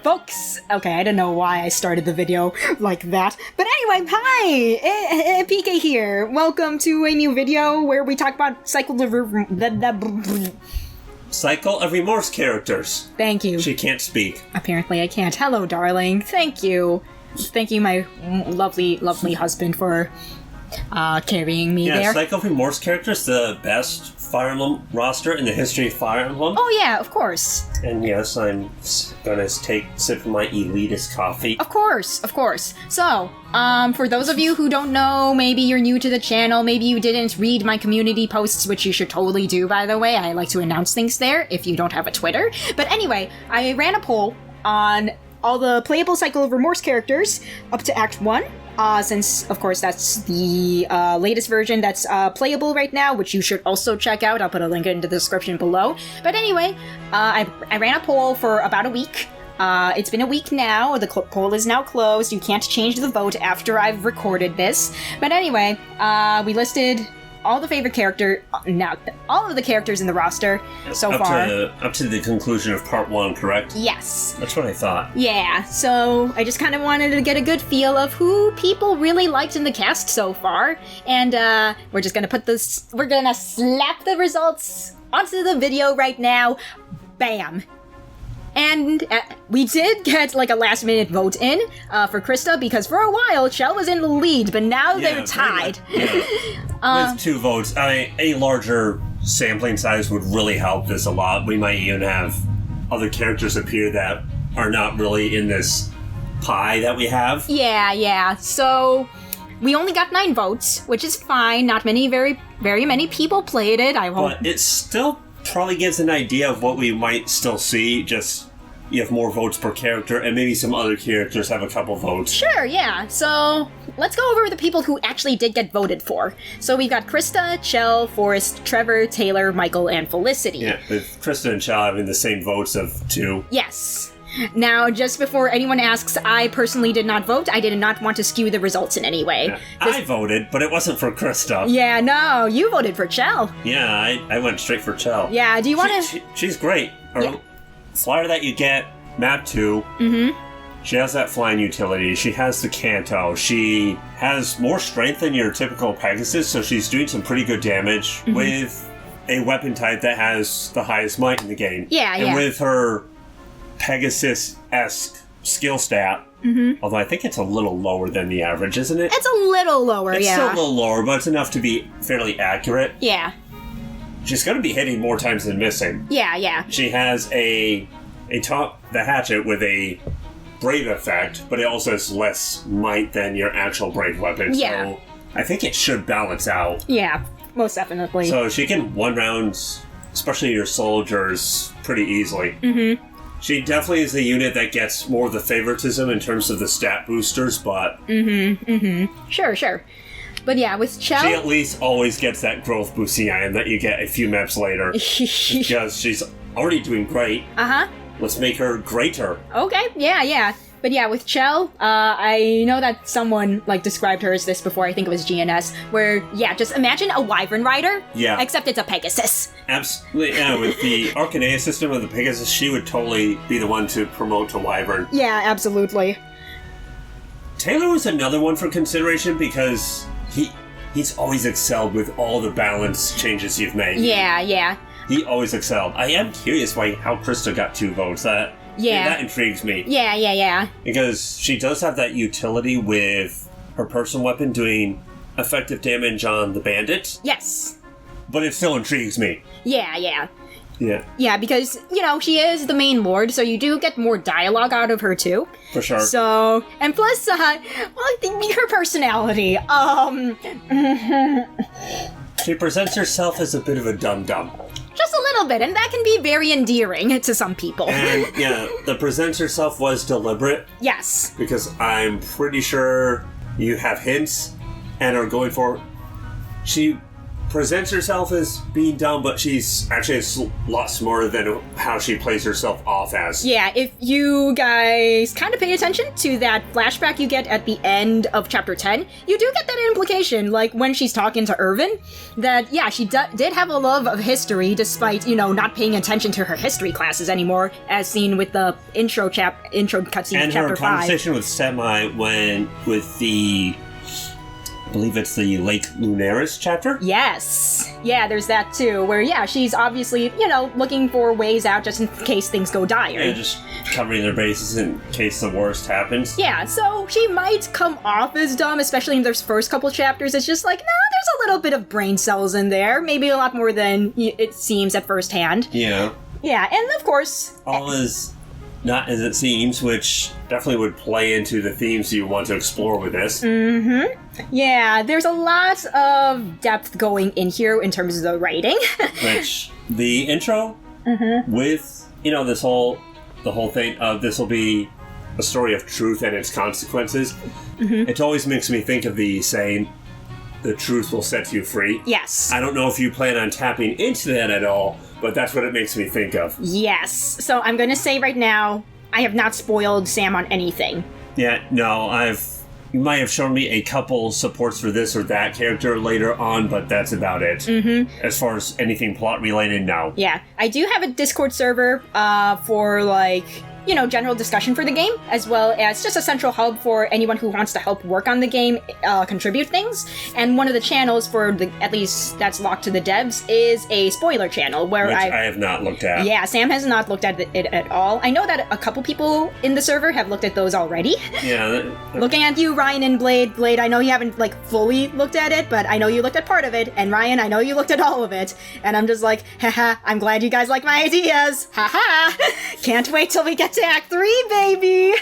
folks! Okay, I don't know why I started the video like that. But anyway, hi! PK here. Welcome to a new video where we talk about Cycle of Remorse characters. Thank you. She can't speak. Apparently I can't. Hello, darling. Thank you. Thank you, my lovely, lovely husband, for carrying me there. Yeah, Cycle of Remorse characters, the best Fire Emblem roster in the history of Fire Emblem. Oh yeah, of course. And yes, I'm gonna take a sip of my elitist coffee. Of course, of course. So, for those of you who don't know, maybe you're new to the channel, maybe you didn't read my community posts, which you should totally do, by the way. I like to announce things there if you don't have a Twitter. But anyway, I ran a poll on all the playable Cycle of Remorse characters up to Act 1. Since, of course, that's the latest version that's playable right now, which you should also check out. I'll put a link in the description below. But anyway, I ran a poll for about a week. It's been a week now. The poll is now closed. You can't change the vote after I've recorded this. But anyway, we listed all the favorite all of the characters in the roster so far. Up to the conclusion of part 1, correct? Yes. That's what I thought. Yeah, so I just kind of wanted to get a good feel of who people really liked in the cast so far. And we're just gonna we're gonna slap the results onto the video right now. Bam. And we did get, like, a last-minute vote in for Krista, because for a while, Chell was in the lead, but now they're tied. With 2 votes, a larger sampling size would really help this a lot. We might even have other characters appear that are not really in this pie that we have. Yeah. So, we only got 9 votes, which is fine. Not very many people played it, I hope. But it still probably gives an idea of what we might still see. Just you have more votes per character, and maybe some other characters have a couple votes. Sure, yeah. So let's go over the people who actually did get voted for. So we've got Krista, Chell, Forrest, Trevor, Taylor, Michael, and Felicity. Yeah, with Krista and Chell having the same votes of 2. Yes. Now, just before anyone asks, I personally did not vote. I did not want to skew the results in any way. Yeah. I voted, but it wasn't for Krista. Yeah, no, you voted for Chell. Yeah, I went straight for Chell. Yeah, do you want to... She's great. Her flyer that you get, map 2, she has that flying utility. She has the Kanto. She has more strength than your typical Pegasus, so she's doing some pretty good damage with a weapon type that has the highest might in the game. Yeah, and with her Pegasus-esque skill stat, although I think it's a little lower than the average, isn't it? It's a little lower, it's still a little lower, but it's enough to be fairly accurate. Yeah. She's going to be hitting more times than missing. Yeah. She has the hatchet with a brave effect, but it also has less might than your actual brave weapon. Yeah. So I think it should balance out. Yeah, most definitely. So she can one-round, especially your soldiers, pretty easily. She definitely is the unit that gets more of the favoritism in terms of the stat boosters, but... Sure. But yeah, with Chell... She at least always gets that growth boosting item that you get a few maps later. Because she's already doing great. Let's make her greater. Okay, yeah. But yeah, with Chell, I know that someone, described her as this before, I think it was GNS, where, just imagine a Wyvern Rider, except it's a Pegasus. Absolutely, yeah, with the Arcanea system of the Pegasus, she would totally be the one to promote to Wyvern. Yeah, absolutely. Taylor was another one for consideration because he's always excelled with all the balance changes you've made. Yeah. He always excelled. I am curious how Krista got 2 votes. That intrigues me. Yeah. Because she does have that utility with her personal weapon doing effective damage on the bandit. Yes. But it still intrigues me. Yeah. Yeah, because, she is the main lord, so you do get more dialogue out of her, too. For sure. So, and plus, I think her personality, She presents herself as a bit of a dum-dum. Just a little bit, and that can be very endearing to some people. And, the presents herself was deliberate. Yes. Because I'm pretty sure you have hints and are going for... She presents herself as being dumb, but she's actually a lot smarter than how she plays herself off as. Yeah, if you guys kind of pay attention to that flashback you get at the end of chapter 10, you do get that implication, like when she's talking to Irvin, that, yeah, she did have a love of history despite, not paying attention to her history classes anymore, as seen with the intro cutscene of chapter 5. And her conversation with Semi with the... I believe it's the Lake Lunaris chapter? Yes. Yeah, there's that too, where, yeah, she's obviously, looking for ways out just in case things go dire. Yeah, just covering their bases in case the worst happens. Yeah, so she might come off as dumb, especially in those first couple chapters. It's just like, no, there's a little bit of brain cells in there. Maybe a lot more than it seems at first hand. Yeah. Yeah, and of course... All is not as it seems, which definitely would play into the themes you want to explore with this. Mm-hmm. Yeah, there's a lot of depth going in here in terms of the writing. Which, the intro with, the whole thing of this will be a story of truth and its consequences. It always makes me think of the saying, the truth will set you free. Yes. I don't know if you plan on tapping into that at all, but that's what it makes me think of. Yes. So I'm going to say right now, I have not spoiled Sam on anything. Yeah, no, you might have shown me a couple supports for this or that character later on, but that's about it. As far as anything plot related, no. Yeah. I do have a Discord server for, general discussion for the game, as well as just a central hub for anyone who wants to help work on the game, contribute things. And one of the channels for at least that's locked to the devs, is a spoiler channel where Which I have not looked at. Yeah, Sam has not looked at it at all. I know that a couple people in the server have looked at those already. Yeah. Looking at you, Ryan and Blade. Blade, I know you haven't, fully looked at it, but I know you looked at part of it. And Ryan, I know you looked at all of it. And I'm just like, haha, I'm glad you guys like my ideas. Haha. Can't wait till we get to Act 3, baby!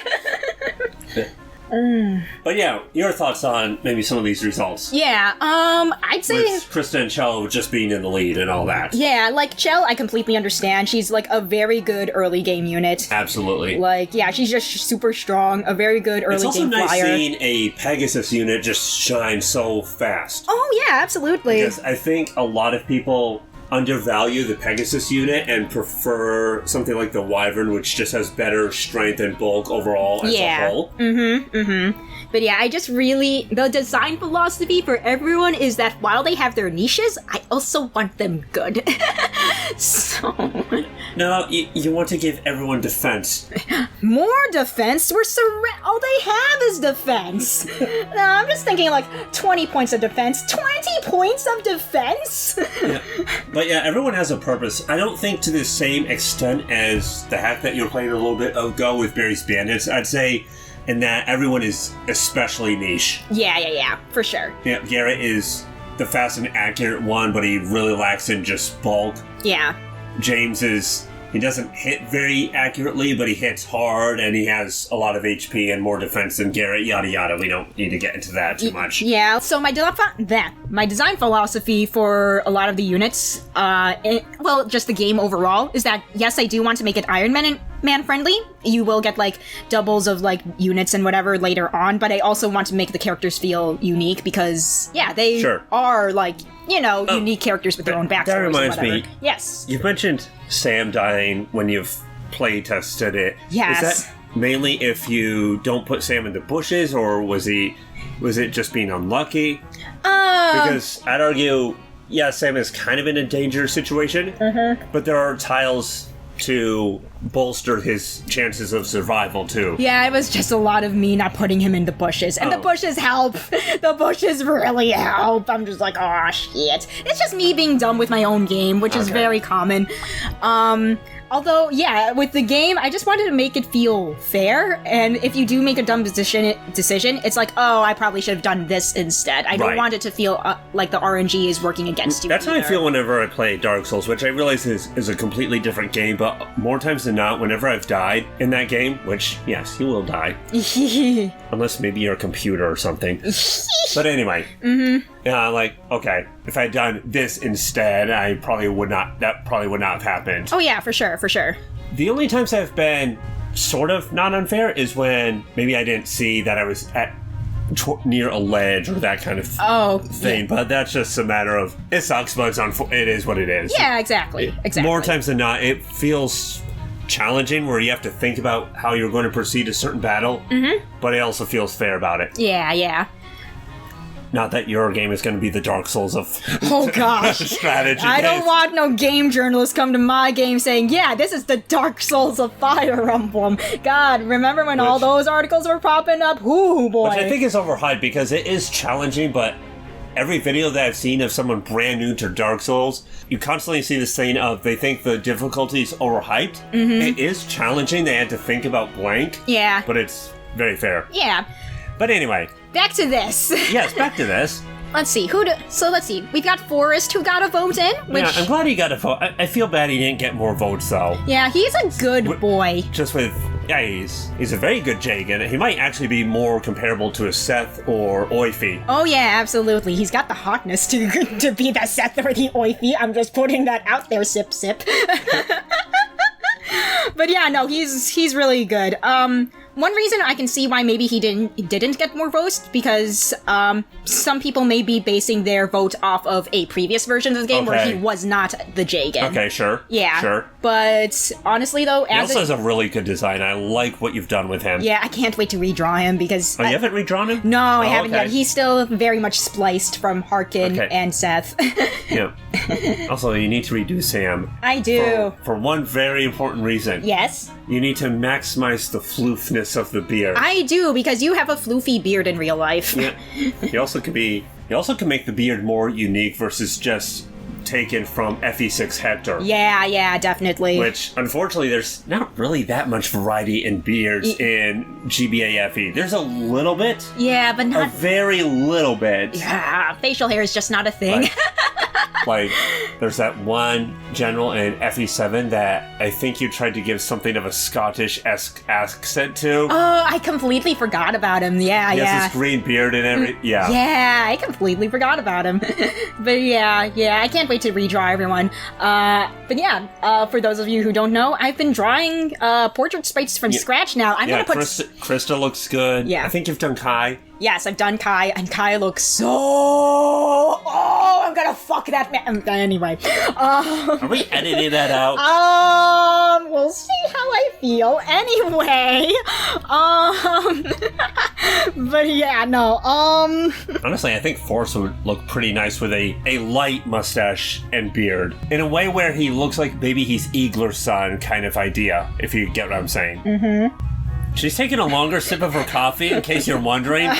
But yeah, your thoughts on maybe some of these results? Yeah, I'd say... With Krista and Chell just being in the lead and all that. Yeah, Chell, I completely understand. She's, a very good early game unit. Absolutely. She's just super strong, a very good early game flyer. It's also nice seeing a Pegasus unit just shine so fast. Oh, yeah, absolutely. Because I think a lot of people undervalue the Pegasus unit and prefer something like the Wyvern, which just has better strength and bulk overall as a whole. But yeah, I just really... The design philosophy for everyone is that while they have their niches, I also want them good. So... No, you want to give everyone defense. More defense? All they have is defense. No, I'm just thinking 20 points of defense. 20 points of defense? Yeah. But yeah, everyone has a purpose. I don't think to the same extent as the hack that you were playing a little bit ago with Barry's Bandits. I'd say in that everyone is especially niche. Yeah, for sure. Yeah, Garrett is the fast and accurate one, but he really lacks in just bulk. Yeah. James he doesn't hit very accurately, but he hits hard, and he has a lot of HP and more defense than Garrett, yada yada. We don't need to get into that too much. Yeah, so my design philosophy for a lot of the units, just the game overall, is that, yes, I do want to make it Iron Man friendly. You will get doubles of units and whatever later on, but I also want to make the characters feel unique because, yeah, they are unique characters with their own backstories. That reminds me. Yes. You've mentioned Sam dying when you've play tested it. Yes. Is that mainly if you don't put Sam in the bushes, or was it just being unlucky? Because I'd argue, yeah, Sam is kind of in a dangerous situation, but there are tiles to bolster his chances of survival too. Yeah, it was just a lot of me not putting him in the bushes. And the bushes help. The bushes really help. I'm just like, oh shit. It's just me being dumb with my own game, which is very common. Although, yeah, with the game, I just wanted to make it feel fair, and if you do make a dumb decision, it's like, oh, I probably should have done this instead. I don't want it to feel like the RNG is working against you. That's how I feel whenever I play Dark Souls, which I realize is a completely different game, but more times than not, whenever I've died in that game, which, yes, you will die. Unless maybe you're a computer or something. But anyway. Okay, if I had done this instead, that probably would not have happened. Oh yeah, for sure. The only times I've been sort of not unfair is when maybe I didn't see that I was at near a ledge or that kind of thing. But that's just a matter of, it sucks, but it is what it is. Yeah, exactly. More times than not, it feels challenging where you have to think about how you're going to proceed a certain battle, but it also feels fair about it. Yeah. Not that your game is going to be the Dark Souls of strategy. I don't want no game journalists come to my game saying, yeah, this is the Dark Souls of Fire Emblem. God, remember when all those articles were popping up? Ooh, boy. Which I think is overhyped because it is challenging, but every video that I've seen of someone brand new to Dark Souls, you constantly see this thing of they think the difficulty is overhyped. It is challenging. They had to think about blank. Yeah. But it's very fair. Yeah. But anyway. Back to this. Yes, back to this. Let's see. Let's see. We've got Forrest who got a vote in. Which... Yeah, I'm glad he got a vote. I feel bad he didn't get more votes, though. Yeah, he's a good boy. Just with... Yeah, he's a very good Jagan. He might actually be more comparable to a Seth or Oifi. Oh, yeah, absolutely. He's got the hotness to be the Seth or the Oifi. I'm just putting that out there, sip. But yeah, no, he's really good. One reason I can see why maybe he didn't get more votes, because some people may be basing their vote off of a previous version of the game where he was not the Jagan. Okay, sure. Yeah. Sure. But honestly, though, he also has a really good design. I like what you've done with him. Yeah, I can't wait to redraw him because... Oh, you haven't redrawn him? No, I haven't yet. He's still very much spliced from Harkin and Seth. Yeah. Also, you need to redo Sam. I do. For one very important reason. Yes? You need to maximize the floofness of the beard. I do, because you have a floofy beard in real life. Yeah. You also can make the beard more unique versus just taken from FE6 Hector. Yeah, definitely. Which, unfortunately, there's not really that much variety in beards in GBA FE. There's a little bit. Yeah, but not... A very little bit. Yeah, facial hair is just not a thing. Like, there's that one general in FE7 that I think you tried to give something of a Scottish-esque accent to. Oh, I completely forgot about him. He has this green beard and everything. Yeah. Yeah, I completely forgot about him. But yeah, I can't wait to redraw everyone. But yeah, for those of you who don't know, I've been drawing portrait sprites from scratch now. I'm gonna put... Krista looks good. Yeah. I think you've done Kai. Yes, I've done Kai, and Kai looks so... Oh, I'm gonna fuck that man. Anyway. Are we editing that out? We'll see how I feel. Anyway. But yeah, no, Honestly, I think Force would look pretty nice with a light mustache and beard. In a way where he looks like maybe he's Eagler's son kind of idea, if you get what I'm saying. Mm-hmm. She's taking a longer sip of her coffee, in case you're wondering,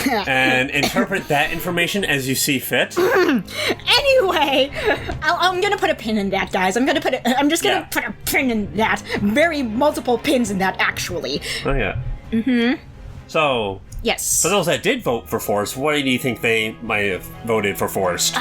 and interpret that information as you see fit. Anyway, I'm gonna put a pin in that, guys. I'm just gonna put a pin in that. Very multiple pins in that, actually. Oh, yeah. Mm-hmm. So... Yes. For those that did vote for Forrest, why do you think they might have voted for Forrest?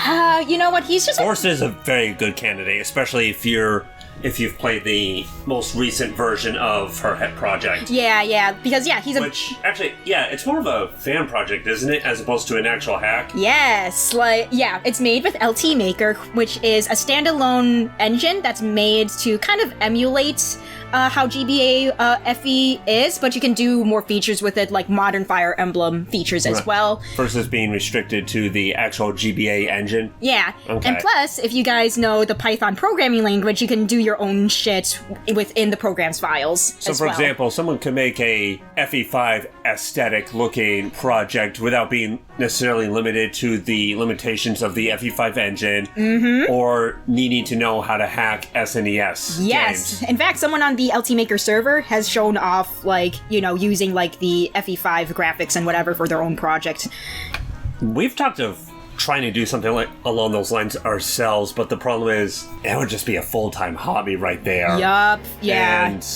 You know what? Forrest is a very good candidate, especially if you've played the most recent version of her pet project. Yeah, because he's a... Which, actually, it's more of a fan project, isn't it, as opposed to an actual hack? Yes, it's made with LT Maker, which is a standalone engine that's made to kind of emulate how GBA FE is, but you can do more features with it, like modern Fire Emblem features as well. Versus being restricted to the actual GBA engine? Yeah. Okay. And plus, if you guys know the Python programming language, you can do your own shit within the program's files. So, for example, someone could make a FE5 aesthetic-looking project without being necessarily limited to the limitations of the FE5 engine, or needing to know how to hack SNES games. In fact, someone on the LT Maker server has shown off, using, the FE5 graphics and whatever for their own project. We've talked of trying to do something along those lines ourselves, but the problem is, it would just be a full-time hobby right there. Yup, yeah. And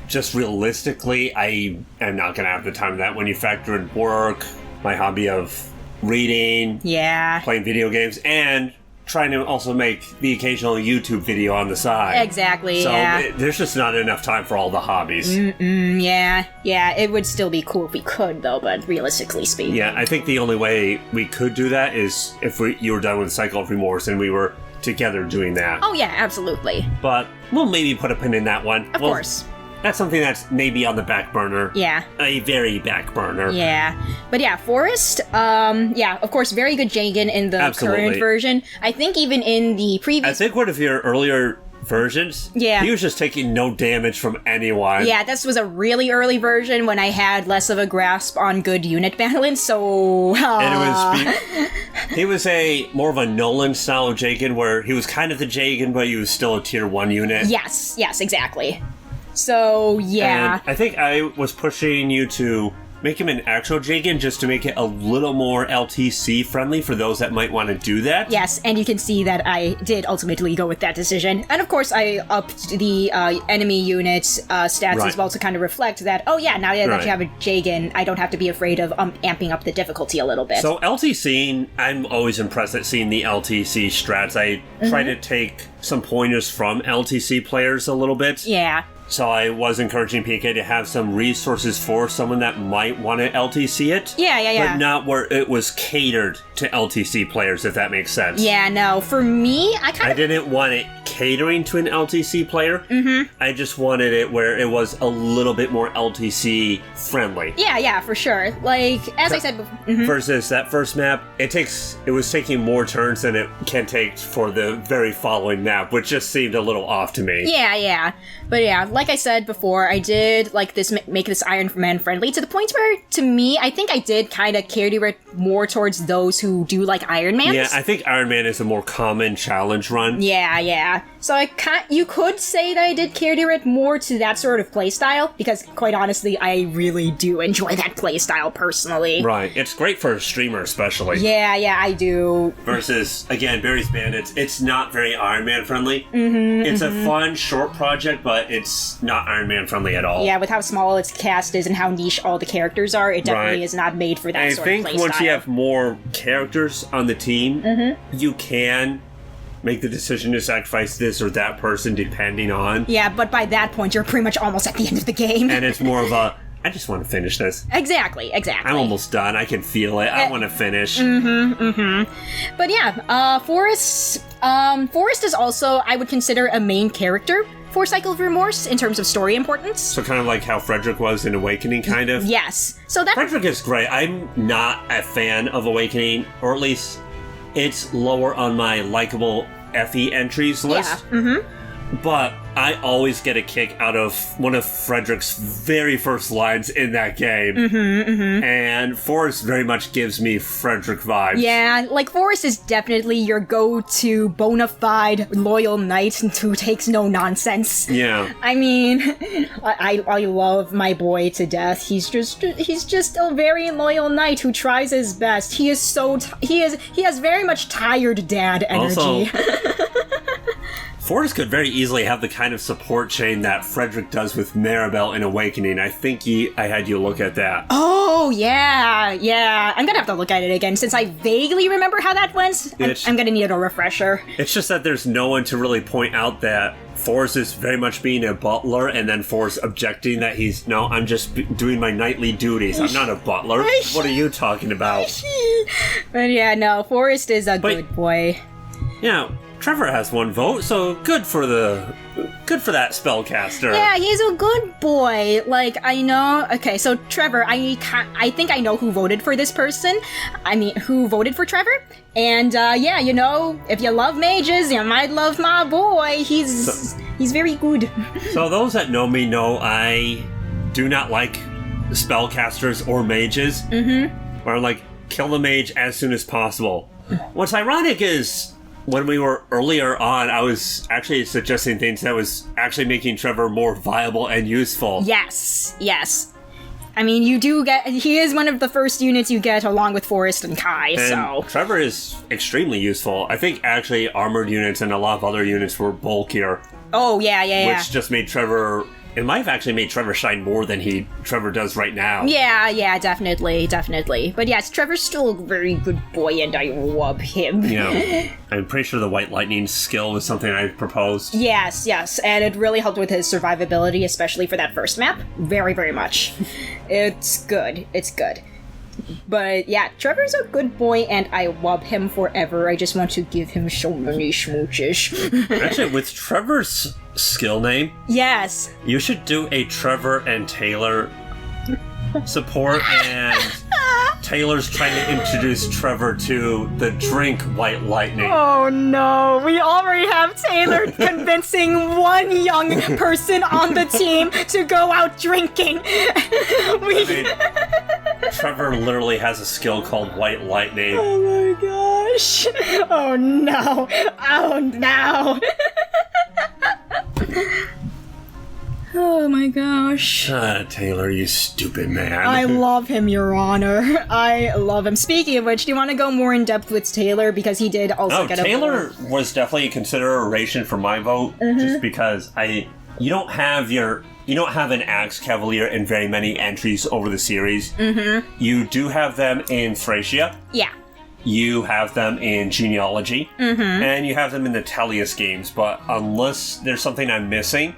just realistically, I am not going to have the time for that when you factor in work, my hobby of reading, playing video games, and trying to also make the occasional YouTube video on the side. Exactly, so there's just not enough time for all the hobbies. Yeah, it would still be cool if we could, though, but realistically speaking. Yeah, I think the only way we could do that is if you were done with Cycle of Remorse and we were together doing that. Oh, yeah, absolutely. But we'll maybe put a pin in that one. Of course. that's something that's maybe on the back burner. Yeah. A very back burner. Yeah. But yeah, Forrest, yeah, of course, very good Jagan in the current version. I think even in the previous... I think one of your earlier versions, he was just taking no damage from anyone. Yeah, this was a really early version when I had less of a grasp on good unit balance, so... And he was more of a Nolan-style Jagan, where he was kind of the Jagan, but he was still a tier 1 unit. Yes, exactly. So, yeah. And I think I was pushing you to make him an actual Jagan just to make it a little more LTC friendly for those that might want to do that. Yes, and you can see that I did ultimately go with that decision. And of course, I upped the enemy unit's stats as well to kind of reflect that, oh yeah, now that you have a Jagan, I don't have to be afraid of amping up the difficulty a little bit. So LTCing, I'm always impressed at seeing the LTC strats. I try to take some pointers from LTC players a little bit. Yeah. So I was encouraging PK to have some resources for someone that might want to LTC it. Yeah. But not where it was catered to LTC players, if that makes sense. Yeah, no. For me, I didn't want it catering to an LTC player. I just wanted it where it was a little bit more LTC friendly. Yeah, for sure. Like, as I said before... Versus that first map, it was taking more turns than it can take for the very following map, which just seemed a little off to me. Yeah. But yeah, like I said before, I did like this make this Iron Man friendly to the point where, to me, I think I did kind of cater it more towards those who do like Iron Mans. Yeah, I think Iron Man is a more common challenge run. Yeah. So you could say that I did cater it more to that sort of playstyle, because quite honestly, I really do enjoy that playstyle personally. Right, it's great for a streamer especially. Yeah, I do. Versus, again, Barry's Bandits, it's not very Iron Man friendly. It's a fun, short project, but it's not Iron Man friendly at all. Yeah, with how small its cast is and how niche all the characters are, it definitely is not made for that sort of playstyle. I think once you have more characters on the team, you can make the decision to sacrifice this or that person depending on... Yeah, but by that point, you're pretty much almost at the end of the game. And it's more of a, I just want to finish this. Exactly. I'm almost done. I can feel it. I want to finish. But yeah, Forrest is also, I would consider, a main character for Cycle of Remorse in terms of story importance. So kind of like how Frederick was in Awakening, kind of? Yes. So that... Frederick is great. I'm not a fan of Awakening, or at least it's lower on my likable FE entries list. Yeah. But I always get a kick out of one of Frederick's very first lines in that game. And Forrest very much gives me Frederick vibes. Yeah, like Forrest is definitely your go-to bona fide loyal knight who takes no nonsense. Yeah. I mean, I love my boy to death. He's just a very loyal knight who tries his best. He has very much tired dad energy. Also, Forrest could very easily have the kind of support chain that Frederick does with Maribel in Awakening. I think I had you look at that. Oh, yeah. I'm gonna have to look at it again, since I vaguely remember how that went. I'm gonna need a refresher. It's just that there's no one to really point out that Forrest is very much being a butler, and then Forrest objecting that I'm just doing my knightly duties. I'm not a butler. What are you talking about? But yeah, no, Forrest is a good boy. Yeah. Trevor has one vote, so good for that spellcaster. Yeah, he's a good boy. Like, I know... Okay, so Trevor, I think I know who voted for this person. I mean, who voted for Trevor. And, yeah, if you love mages, you might love my boy. He's very good. So those that know me know I do not like spellcasters or mages. Or, like, kill the mage as soon as possible. What's ironic is... When we were earlier on, I was actually suggesting things that was actually making Trevor more viable and useful. Yes. I mean, he is one of the first units you get along with Forrest and Kai, so... Trevor is extremely useful. I think actually armored units and a lot of other units were bulkier. Oh, yeah. Which just made Trevor... It might have actually made Trevor shine more than Trevor does right now. Yeah, definitely. But yes, Trevor's still a very good boy, and I love him. Yeah. I'm pretty sure the White Lightning skill was something I proposed. Yes, and it really helped with his survivability, especially for that first map. Very, very much. It's good. But yeah, Trevor's a good boy, and I love him forever. I just want to give him so many smooches. Actually, with Trevor's skill name, Yes. you should do a Trevor and Taylor support, and Taylor's trying to introduce Trevor to the drink White Lightning. Oh no, we already have Taylor convincing one young person on the team to go out drinking. I mean, Trevor literally has a skill called White Lightning. Oh my gosh. Oh no. Oh no. Oh my gosh. Taylor, you stupid man. I love him, Your Honor. I love him. Speaking of which, do you want to go more in depth with Taylor, because he did also get a Taylor was definitely a consideration for my vote, just because you don't have an Axe Cavalier in very many entries over the series. You do have them in Thracia. Yeah. You have them in Genealogy, and you have them in the Tellius games, but unless there's something I'm missing,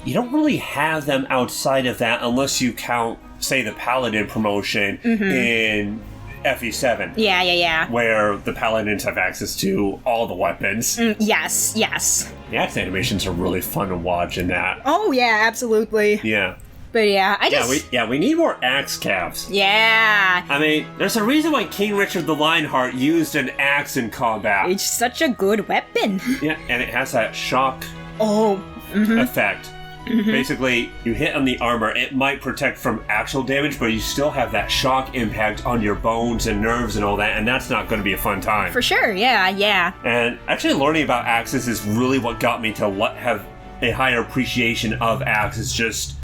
you don't really have them outside of that unless you count, say, the Paladin promotion in FE7. Yeah. Where the Paladins have access to all the weapons. Yes. The axe animations are really fun to watch in that. Oh, yeah, absolutely. Yeah. But yeah, we need more axe calves. Yeah. I mean, there's a reason why King Richard the Lionheart used an axe in combat. It's such a good weapon. Yeah, and it has that shock effect. Basically, you hit on the armor, it might protect from actual damage, but you still have that shock impact on your bones and nerves and all that, and that's not going to be a fun time. For sure, yeah. And actually learning about axes is really what got me to have a higher appreciation of axes, just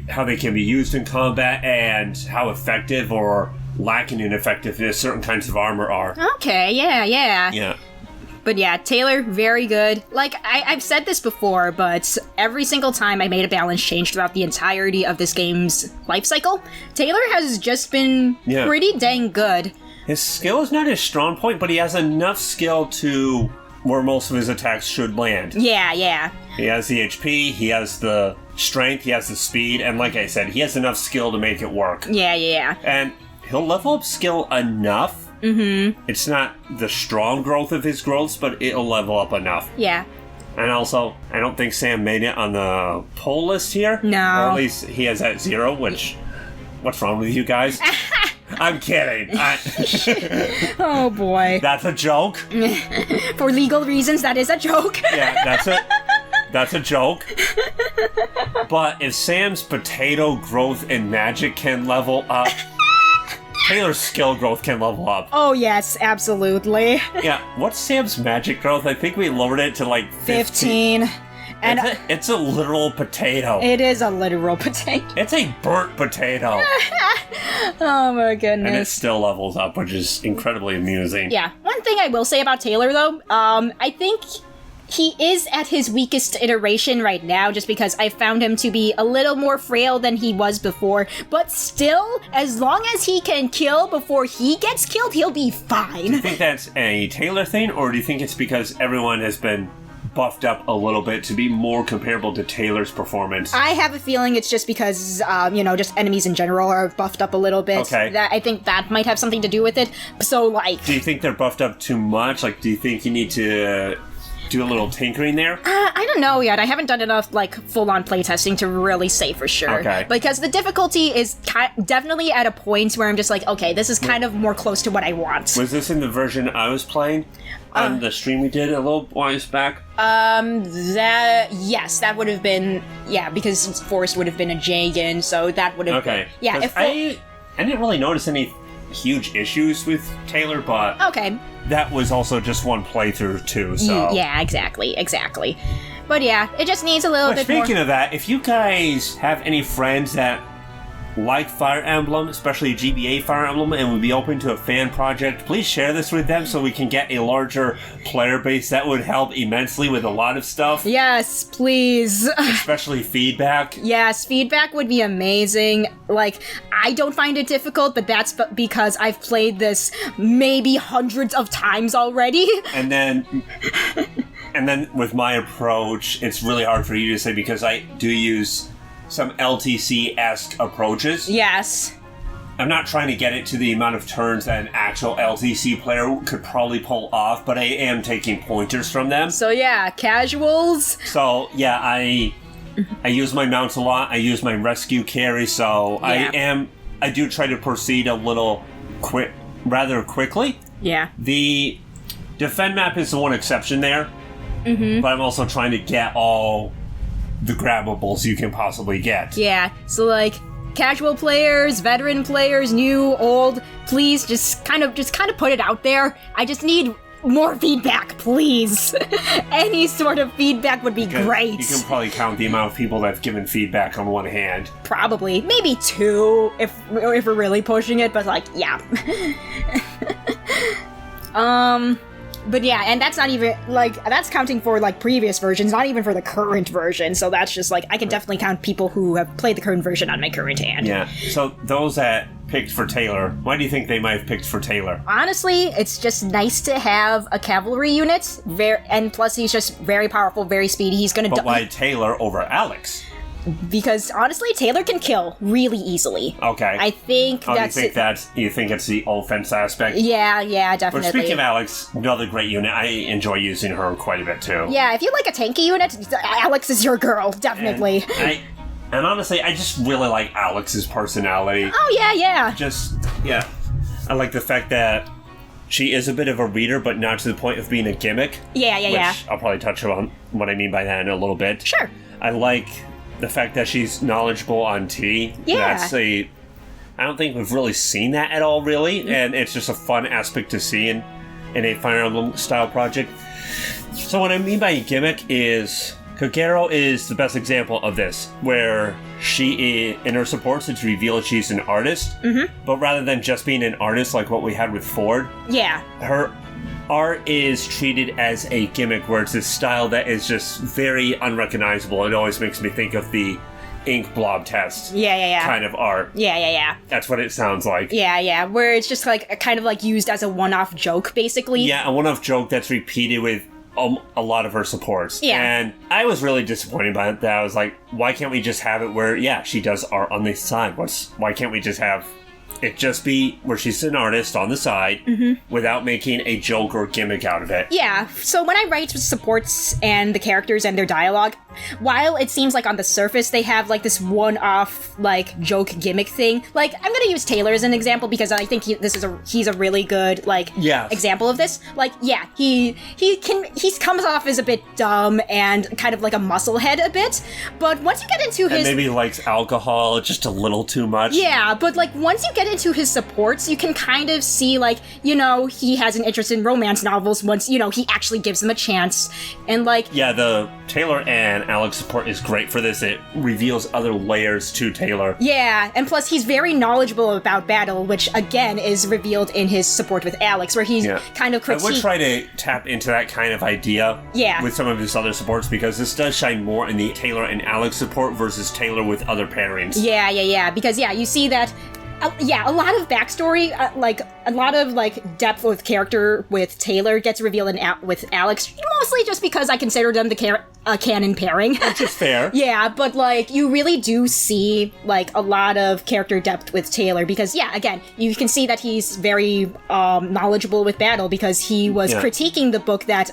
how they can be used in combat and how effective or lacking in effectiveness certain kinds of armor are. Okay, yeah. Yeah. But yeah, Taylor, very good. Like, I've said this before, but every single time I made a balance change throughout the entirety of this game's life cycle, Taylor has just been pretty dang good. His skill is not his strong point, but he has enough skill to where most of his attacks should land. Yeah. He has the HP, he has the strength, he has the speed, and like I said, he has enough skill to make it work. Yeah. And he'll level up skill enough. It's not the strong growth of his growths, but it'll level up enough. Yeah. And also, I don't think Sam made it on the poll list here. No. Or at least he has at 0, which... What's wrong with you guys? I'm kidding. Oh boy. That's a joke. For legal reasons, that is a joke. Yeah, that's a joke. But if Sam's potato growth and magic can level up, Taylor's skill growth can level up. Oh yes, absolutely. Yeah, what's Sam's magic growth? I think we lowered it to like 15. And it's a literal potato. It is a literal potato. It's a burnt potato. Oh my goodness. And it still levels up, which is incredibly amusing. Yeah. One thing I will say about Taylor, though, I think he is at his weakest iteration right now, just because I found him to be a little more frail than he was before. But still, as long as he can kill before he gets killed, he'll be fine. Do you think that's a Taylor thing, or do you think it's because everyone has been buffed up a little bit to be more comparable to Taylor's performance? I have a feeling it's just because, just enemies in general are buffed up a little bit. Okay. I think that might have something to do with it. So, like... Do you think they're buffed up too much? Like, do you think you need to do a little tinkering there? I don't know yet. I haven't done enough, full-on playtesting to really say for sure. Okay. Because the difficulty is definitely at a point where I'm just like, okay, this is kind of more close to what I want. Was this in the version I was playing? On the stream we did a little while back? Yes, that would have been, because Forrest would have been a Jagan, so that would have been... Yeah, if I didn't really notice any huge issues with Taylor, but... Okay. That was also just one playthrough, too, so... Yeah, exactly. But yeah, it just needs a little bit more... Speaking of that, if you guys have any friends that like Fire Emblem, especially GBA Fire Emblem, and would be open to a fan project, please share this with them so we can get a larger player base. That would help immensely with a lot of stuff. Yes, please. Especially feedback. Yes, feedback would be amazing. I don't find it difficult, but that's because I've played this maybe hundreds of times already. And then with my approach, it's really hard for you to say because I do use some LTC-esque approaches. Yes. I'm not trying to get it to the amount of turns that an actual LTC player could probably pull off, but I am taking pointers from them. So yeah, casuals. So yeah, I use my mounts a lot. I use my rescue carry, so Yeah. I do try to proceed a little rather quickly. Yeah. The defend map is the one exception there, but I'm also trying to get all the grabbables you can possibly get. Yeah. So like casual players, veteran players, new, old, please just kind of put it out there. I just need more feedback, please. Any sort of feedback would be great. You can probably count the amount of people that have given feedback on one hand. Probably. Maybe 2 if we're really pushing it, but like, yeah. But yeah, and that's not even, like, that's counting for, like, previous versions, not even for the current version, so that's just, like, I can definitely count people who have played the current version on my current hand. Yeah, so those that picked for Taylor, why do you think they might have picked for Taylor? Honestly, it's just nice to have a cavalry unit, and plus he's just very powerful, very speedy, he's gonna... But why Taylor over Alex? Because, honestly, Taylor can kill really easily. Okay. I think that's... You think it's the offense aspect? Yeah, But definitely. speaking of Alex, another great unit. I enjoy using her quite a bit, too. Yeah, if you like a tanky unit, Alex is your girl, definitely. And honestly, I just really like Alex's personality. Oh, yeah. Yeah. I like the fact that she is a bit of a reader, but not to the point of being a gimmick. Yeah. Which I'll probably touch on what I mean by that in a little bit. Sure. I like the fact that she's knowledgeable on tea. Yeah. I don't think we've really seen that at all, really, and it's just a fun aspect to see in a Fire Emblem style project. So what I mean by gimmick is Kagero is the best example of this, where in her supports it's revealed she's an artist, but rather than just being an artist like what we had with Ford, her art is treated as a gimmick, where it's this style that is just very unrecognizable. It always makes me think of the ink blob test kind of art. Yeah. That's what it sounds like. Yeah, where it's just like kind of like used as a one-off joke, basically. Yeah, a one-off joke that's repeated with a lot of her supports. Yeah. And I was really disappointed by that. I was like, why can't we just have it where, she does art on the side? Why can't we just have it just be where she's an artist on the side without making a joke or gimmick out of it? Yeah, so when I write supports and the characters and their dialogue, while it seems like on the surface they have like this one-off like joke gimmick thing, like I'm gonna use Taylor as an example because I think he's a really good example of this. Like he comes off as a bit dumb and kind of like a musclehead a bit, but once you get into his... And maybe he likes alcohol just a little too much. Yeah, but like once you get into his supports, you can kind of see like, he has an interest in romance novels once, he actually gives them a chance. And like... Yeah, the Taylor and Alex support is great for this. It reveals other layers to Taylor. Yeah, and plus he's very knowledgeable about battle, which again is revealed in his support with Alex, where he's kind of critiqued... I would try to tap into that kind of idea with some of his other supports, because this does shine more in the Taylor and Alex support versus Taylor with other pairings. Yeah, because you see that a lot of backstory, a lot of depth with character with Taylor gets revealed with Alex, mostly just because I consider them the canon pairing. Which is fair. Yeah, but you really do see a lot of character depth with Taylor because again, you can see that he's very knowledgeable with battle because he was critiquing the book that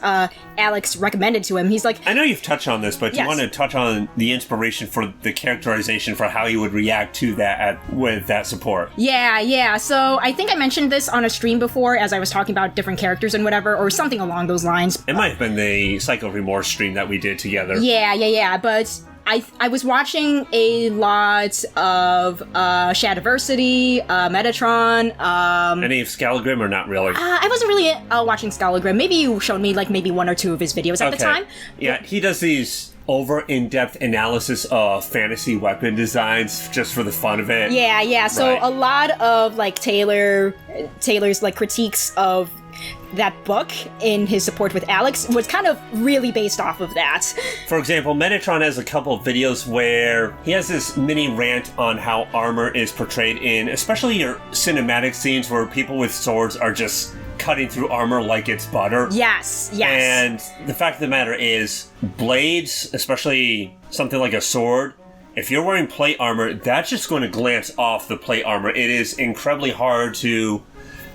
Alex recommended to him. He's like, I know you've touched on this, but you want to touch on the inspiration for the characterization for how he would react to that with that support. Yeah. So I think I mentioned this on a stream before as I was talking about different characters and whatever, or something along those lines. It might have been the Cycle of Remorse stream that we did together. Yeah. But I was watching a lot of Shadiversity, Metatron. Any of Scalagrim or not really? I wasn't really watching Scalagrim. Maybe you showed me maybe one or two of his videos at the time. Yeah, he does these over in-depth analysis of fantasy weapon designs just for the fun of it. Yeah. So a lot of Taylor's critiques of that book in his support with Alex was kind of really based off of that. For example, Metatron has a couple of videos where he has this mini rant on how armor is portrayed in especially your cinematic scenes where people with swords are just cutting through armor like it's butter. Yes. And the fact of the matter is, blades, especially something like a sword, if you're wearing plate armor, that's just going to glance off the plate armor. It is incredibly hard to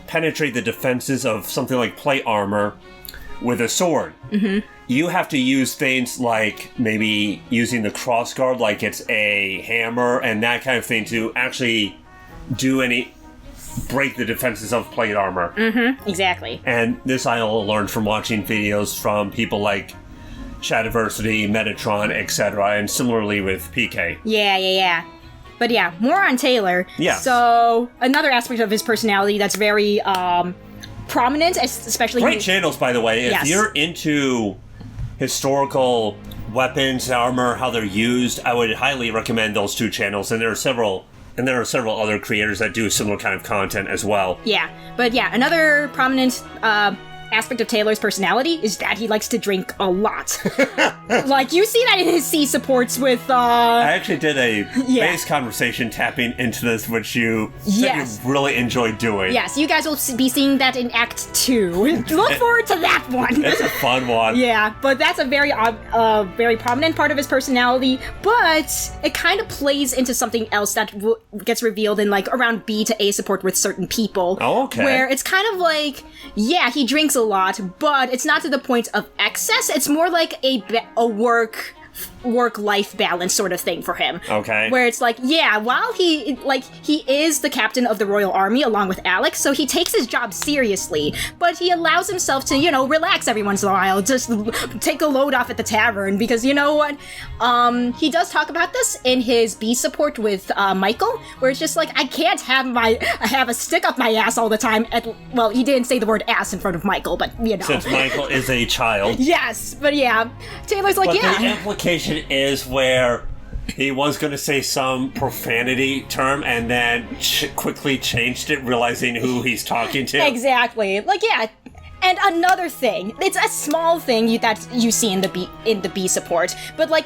penetrate the defenses of something like plate armor with a sword. Mm-hmm. You have to use things like maybe using the crossguard like it's a hammer and that kind of thing to actually break the defenses of plate armor. Mm-hmm, exactly. And this I all learned from watching videos from people like Shadiversity, Metatron, etc., and similarly with PK. Yeah. But yeah, more on Taylor. Yeah. So, another aspect of his personality that's very prominent, especially... Great channels, by the way. Yes. If you're into historical weapons, armor, how they're used, I would highly recommend those two channels, and there are several other creators that do similar kind of content as well. Yeah, but yeah, another prominent aspect of Taylor's personality is that he likes to drink a lot. Like, you see that in his C supports with, I actually did a base conversation tapping into this, which you said you really enjoyed doing. Yes, you guys will be seeing that in Act 2. Look forward to that one. It's a fun one. Yeah, but that's a very prominent part of his personality, but it kind of plays into something else that gets revealed in, like, around B to A support with certain people. Oh, okay. Where it's kind of like, yeah, he drinks a lot, but it's not to the point of excess. It's more like a work-life balance sort of thing for him. Okay. Where it's like, yeah, while he is the captain of the Royal Army along with Alex, so he takes his job seriously, but he allows himself to, relax every once in a while, just take a load off at the tavern, because you know what? He does talk about this in his B support with Michael, where it's just like, I can't have a stick up my ass all the time well, he didn't say the word ass in front of Michael, but Since Michael is a child. Yes, but yeah, Taylor's like, but the implication is where he was going to say some profanity term and then quickly changed it, realizing who he's talking to. Exactly. Like, yeah. And another thing, it's a small thing that you see in the B support, but like,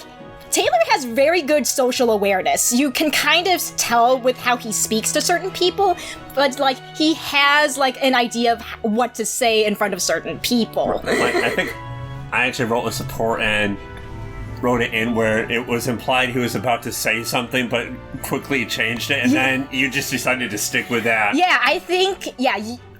Taylor has very good social awareness. You can kind of tell with how he speaks to certain people, but like, he has like an idea of what to say in front of certain people. Like, I think I actually wrote a support and wrote it in where it was implied he was about to say something, but quickly changed it, and then you just decided to stick with that. Yeah, I think,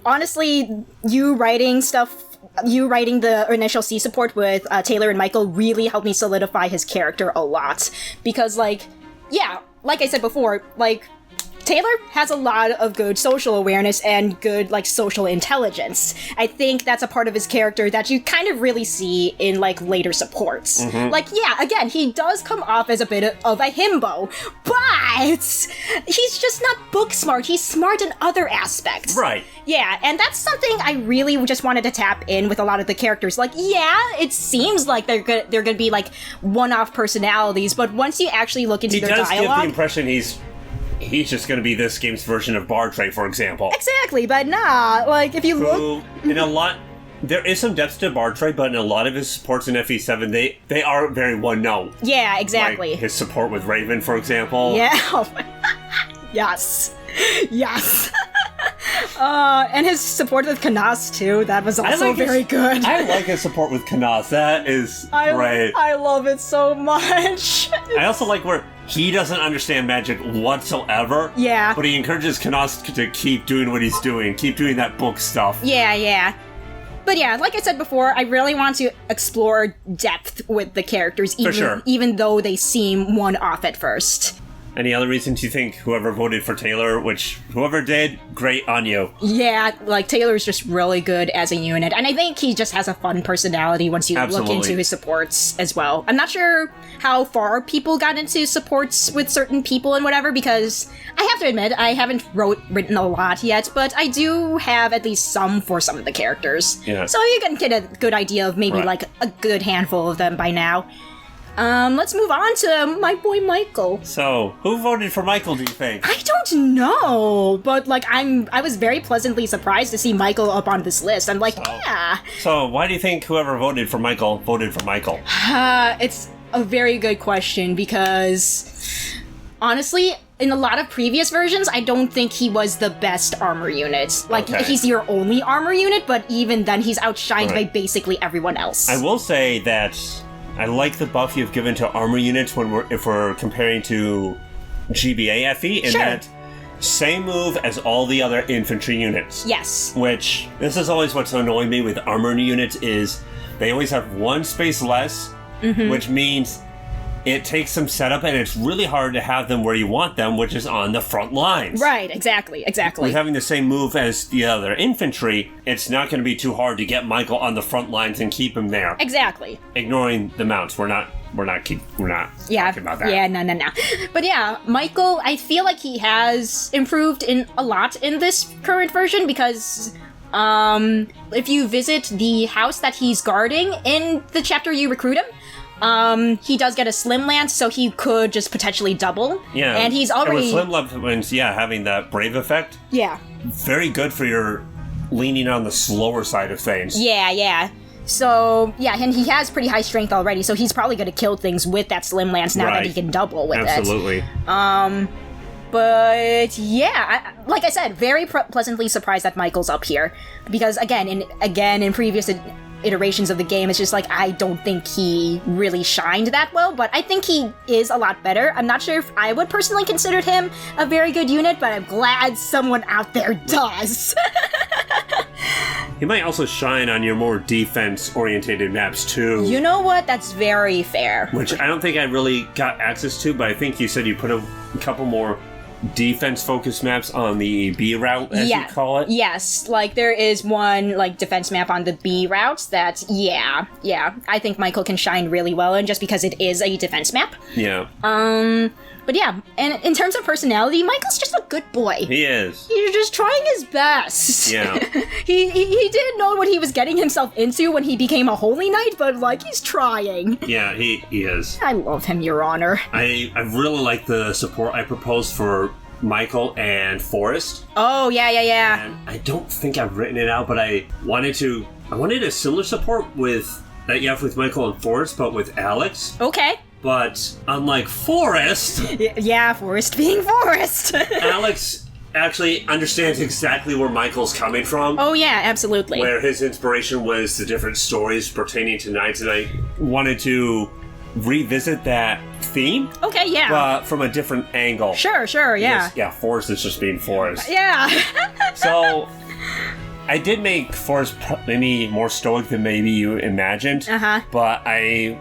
honestly, you writing the initial C support with Taylor and Michael really helped me solidify his character a lot. Because, like I said before, like, Taylor has a lot of good social awareness and good, like, social intelligence. I think that's a part of his character that you kind of really see in, like, later supports. Mm-hmm. Like, yeah, again, he does come off as a bit of a himbo, but he's just not book smart. He's smart in other aspects. Right. Yeah, and that's something I really just wanted to tap in with a lot of the characters. Like, yeah, it seems like they're gonna be, like, one-off personalities, but once you actually look into their dialogue... He does give the impression he's just going to be this game's version of Bartray, for example. Exactly, but nah, like, if you look... There is some depth to Bartray, but in a lot of his supports in FE7, they are very one-note. Yeah, exactly. Like his support with Raven, for example. Yeah. Yes. And his support with Kanas, too, that was also very good. I like his support with Kanas. That is great. I love it so much. I also like where he doesn't understand magic whatsoever. Yeah. But he encourages Kanas to keep doing what he's doing. Keep doing that book stuff. Yeah. But yeah, like I said before, I really want to explore depth with the characters, even though they seem one-off at first. Any other reasons you think whoever voted for Taylor, which whoever did, great on you? Yeah, like, Taylor's just really good as a unit, and I think he just has a fun personality once you look into his supports as well. I'm not sure how far people got into supports with certain people and whatever, because I have to admit, I haven't written a lot yet, but I do have at least some for some of the characters. Yeah. So you can get a good idea of maybe, like, a good handful of them by now. Let's move on to my boy Michael. So, who voted for Michael, do you think? I don't know, but, like, I was very pleasantly surprised to see Michael up on this list. I'm like, yeah. So, why do you think whoever voted for Michael voted for Michael? It's a very good question, because, honestly, in a lot of previous versions, I don't think he was the best armor unit. Like, he's your only armor unit, but even then, he's outshined by basically everyone else. I will say that I like the buff you've given to armor units if we're comparing to GBA FE, in Sure. that same move as all the other infantry units. Yes. Which, this is always what's annoying me with armor units, is they always have one space less, which means it takes some setup, and it's really hard to have them where you want them, which is on the front lines. Right, exactly. With having the same move as the other infantry, it's not going to be too hard to get Michael on the front lines and keep him there. Exactly. Ignoring the mounts, we're not talking about that. Yeah, no. But yeah, Michael, I feel like he has improved a lot in this current version, because if you visit the house that he's guarding in the chapter you recruit him, he does get a slim lance, so he could just potentially double. Yeah. And he's already... And with slim lance, having that brave effect, Yeah. very good for your leaning on the slower side of things. Yeah. So, yeah, and he has pretty high strength already, so he's probably going to kill things with that slim lance now that he can double with Absolutely. it. But, yeah, like I said, very pleasantly surprised that Michael's up here. Because, again, in previous iterations of the game, it's just like, I don't think he really shined that well, but I think he is a lot better. I'm not sure if I would personally consider him a very good unit, but I'm glad someone out there does. He might also shine on your more defense-orientated maps, too. You know what? That's very fair. Which I don't think I really got access to, but I think you said you put a couple more defense-focused maps on the B route, as you call it. Yes, like there is one like defense map on the B routes that, yeah, I think Michael can shine really well in, just because it is a defense map. Yeah. But yeah, and in terms of personality, Michael's just a good boy. He is. He's just trying his best. Yeah. he didn't know what he was getting himself into when he became a holy knight, but like, he's trying. Yeah, he is. I love him, Your Honor. I really like the support I proposed for Michael and Forrest. Oh, yeah. And I don't think I've written it out, but I wanted a similar support that you have with Michael and Forrest, but with Alex. Okay. But unlike Forrest... Yeah, Forrest being Forrest. Alex actually understands exactly where Michael's coming from. Oh, yeah, absolutely. Where his inspiration was the different stories pertaining to knights, and I wanted to revisit that theme. Okay, yeah. But from a different angle. Sure, yeah. Because, Forrest is just being Forrest. Yeah. So... I did make Forrest maybe more stoic than maybe you imagined, but I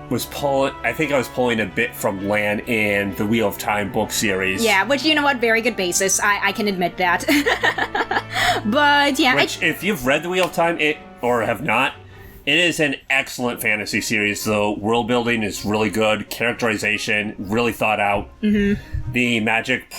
think I was pulling a bit from Lan in the Wheel of Time book series. Yeah, which, you know what, very good basis. I can admit that. But, yeah. Which, if you've read the Wheel of Time, or have not, it is an excellent fantasy series. The world building is really good, characterization, really thought out. Mm-hmm. The magic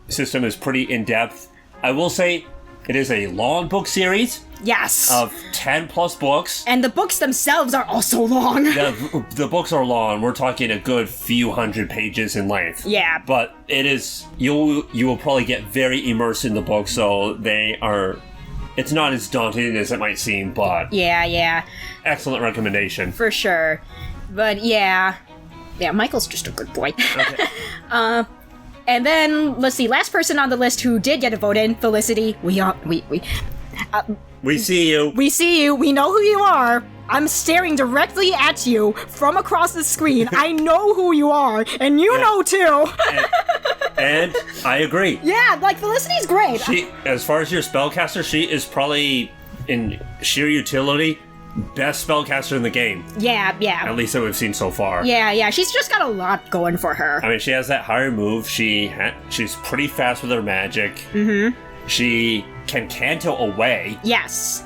system is pretty in-depth. I will say, it is a long book series. Yes. Of 10 plus books. And the books themselves are also long. The books are long. We're talking a good few hundred pages in length. Yeah. But it is, you will probably get very immersed in the book, so it's not as daunting as it might seem, but... Yeah. Excellent recommendation. For sure. But yeah. Yeah, Michael's just a good boy. Okay. And then, let's see, last person on the list who did get a vote in, Felicity. We see you. We see you. We know who you are. I'm staring directly at you from across the screen. I know who you are, and you know too. And I agree. Yeah, like, Felicity's great. As far as your spellcaster, she is probably, in sheer utility, best spellcaster in the game. Yeah. At least that we've seen so far. Yeah. She's just got a lot going for her. I mean, she has that higher move. She's pretty fast with her magic. Mm-hmm. She can canto away. Yes.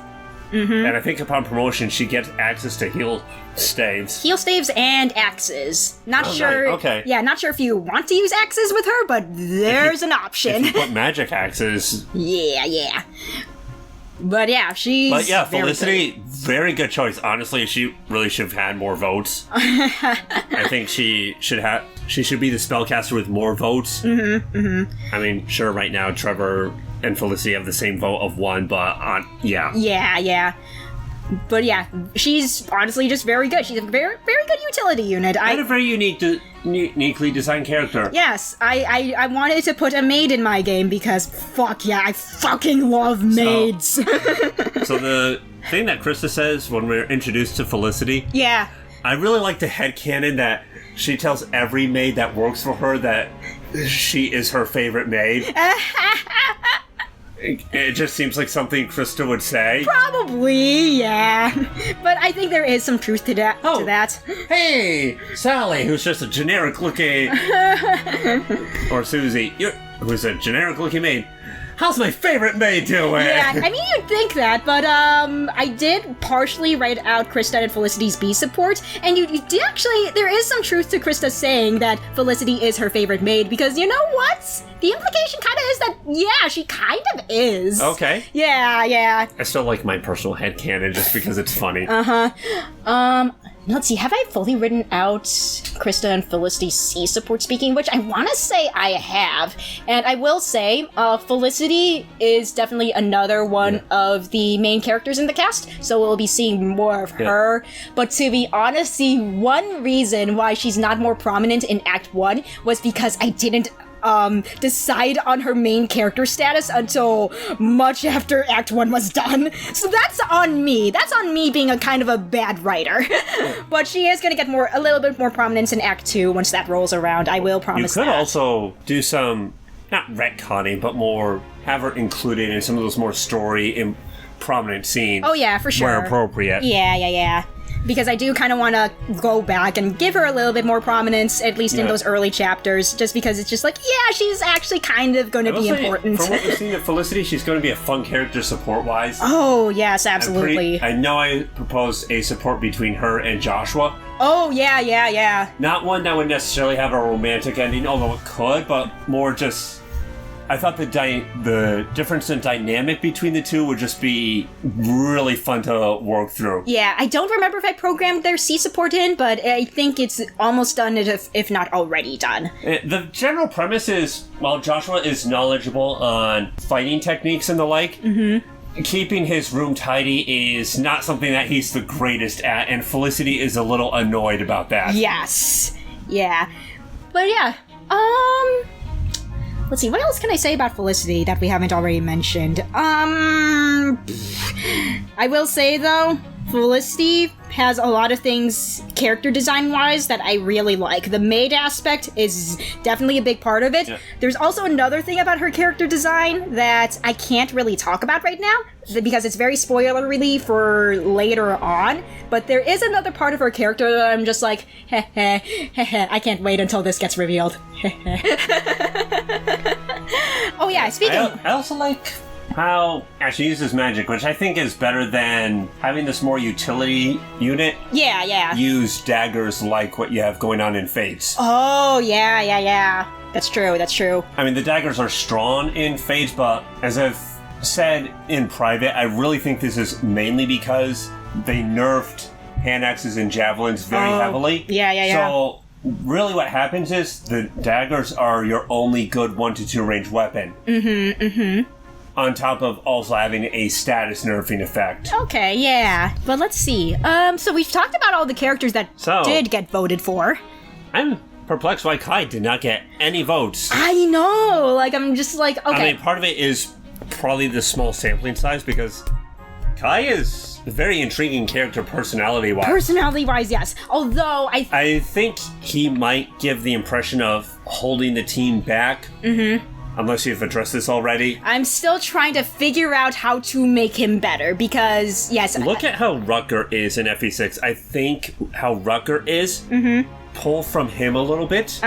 Mm-hmm. And I think upon promotion, she gets access to heal staves. Heal staves and axes. Not sure. Right. Okay. Yeah, not sure if you want to use axes with her, but there's an option. If you put magic axes. Yeah. But yeah, Felicity, very good choice. Honestly, she really should have had more votes. I think she should be the spellcaster with more votes. Mm-hmm. I mean, sure, right now Trevor and Felicity have the same vote of 1, but yeah. Yeah. But yeah, she's honestly just very good. She's a very, very good utility unit. And a very uniquely designed character. Yes, I wanted to put a maid in my game because fuck yeah, I fucking love maids. So the thing that Krista says when we're introduced to Felicity... Yeah. I really like the headcanon that she tells every maid that works for her that she is her favorite maid. It just seems like something Krista would say. Probably, yeah. But I think there is some truth to that. Oh. To that. Hey, Sally, who's just a generic-looking... or Susie, who's a generic-looking maid. How's my favorite maid doing? Yeah, I mean, you'd think that, but I did partially write out Krista and Felicity's B support, and you did actually, there is some truth to Krista saying that Felicity is her favorite maid, because you know what? The implication kind of is that, yeah, she kind of is. Okay. Yeah. I still like my personal headcanon just because it's funny. Let's see, have I fully written out Krista and Felicity's C support speaking, which I want to say I have. And I will say, Felicity is definitely another one of the main characters in the cast, so we'll be seeing more of her. But to be honest, the one reason why she's not more prominent in Act 1 was because I didn't decide on her main character status until much after Act 1 was done. So that's on me. That's on me being a kind of a bad writer. But she is going to get a little bit more prominence in Act 2 once that rolls around. I will promise that. You could also do some, not retconning, but more have her included in some of those more story and prominent scenes. Oh yeah, for sure. Where appropriate. Yeah. Because I do kind of want to go back and give her a little bit more prominence, at least in those early chapters, just because it's just like, yeah, she's actually kind of going to be important. From what we've seen of Felicity, she's going to be a fun character support-wise. Oh, yes, absolutely. I know I proposed a support between her and Joshua. Oh, yeah. Not one that would necessarily have a romantic ending, although it could, but more just... I thought the difference in dynamic between the two would just be really fun to work through. Yeah, I don't remember if I programmed their C support in, but I think it's almost done, if not already done. The general premise is, while Joshua is knowledgeable on fighting techniques and the like, keeping his room tidy is not something that he's the greatest at, and Felicity is a little annoyed about that. Yes. Yeah. But yeah, let's see, what else can I say about Felicity that we haven't already mentioned? I will say, though, Felicity has a lot of things character design-wise that I really like. The maid aspect is definitely a big part of it. Yeah. There's also another thing about her character design that I can't really talk about right now, because it's very spoilery for later on, but there is another part of her character that I'm just like, I can't wait until this gets revealed. Oh yeah, speaking... I also like how she uses magic, which I think is better than having this more utility unit. Yeah. Use daggers like what you have going on in Fates. Oh, yeah. That's true. I mean, the daggers are strong in Fates, but as I've said in private, I really think this is mainly because they nerfed hand axes and javelins very heavily. Yeah. So really what happens is the daggers are your only good 1 to 2 range weapon. On top of also having a status nerfing effect. Okay, yeah. But let's see. So we've talked about all the characters that did get voted for. I'm perplexed why Kai did not get any votes. I know! Like, I'm just like, okay. I mean, part of it is probably the small sampling size, because Kai is a very intriguing character personality-wise. Personality-wise, yes. Although, I think he might give the impression of holding the team back. Unless you've addressed this already. I'm still trying to figure out how to make him better, because, yes... Look at how Rutger is in FE6. I think how Rutger is, pull from him a little bit.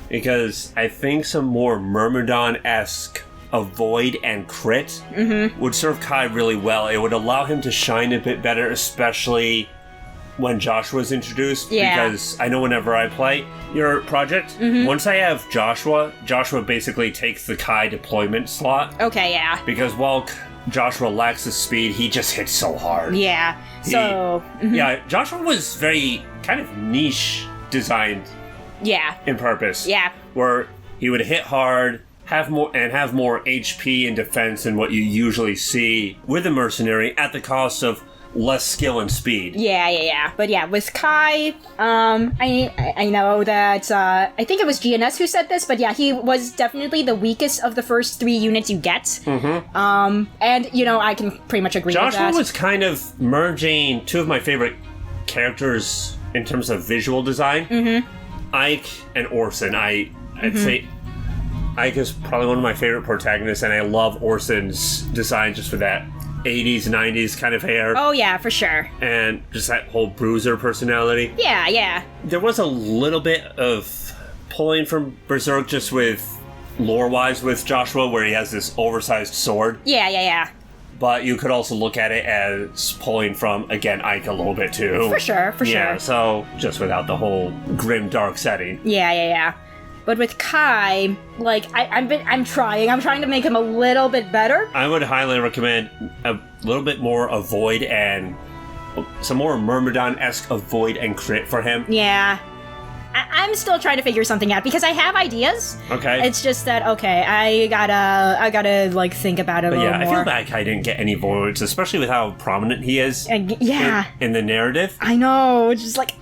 Because I think some more Myrmidon-esque avoid and crit would serve Kai really well. It would allow him to shine a bit better, especially when Joshua's introduced, because I know whenever I play your project, once I have Joshua basically takes the Kai deployment slot. Okay, yeah. Because while Joshua lacks the speed, he just hits so hard. Yeah, Yeah, Joshua was very kind of niche designed. Yeah. In purpose. Yeah. Where he would hit hard, have more HP and defense than what you usually see with a mercenary at the cost of less skill and speed. Yeah. But yeah, with Kai, I know that, I think it was GNS who said this, but yeah, he was definitely the weakest of the first 3 units you get. And, I can pretty much agree with that. Joshua was kind of merging 2 of my favorite characters in terms of visual design, Ike and Orson, I'd say Ike is probably one of my favorite protagonists, and I love Orson's design just for that 80s, 90s kind of hair. Oh, yeah, for sure. And just that whole bruiser personality. Yeah, yeah. There was a little bit of pulling from Berserk just with lore-wise with Joshua, where he has this oversized sword. Yeah. But you could also look at it as pulling from, again, Ike a little bit, too. For sure. Yeah, so just without the whole grim, dark setting. Yeah. But with Kai, like, I'm trying to make him a little bit better. I would highly recommend a little bit more avoid and some more Myrmidon-esque avoid and crit for him. Yeah. I'm still trying to figure something out because I have ideas. Okay. It's just that, okay, I gotta like think about it a little more. I feel like I didn't get any voids, especially with how prominent he is. Yeah. In the narrative. I know. It's just like,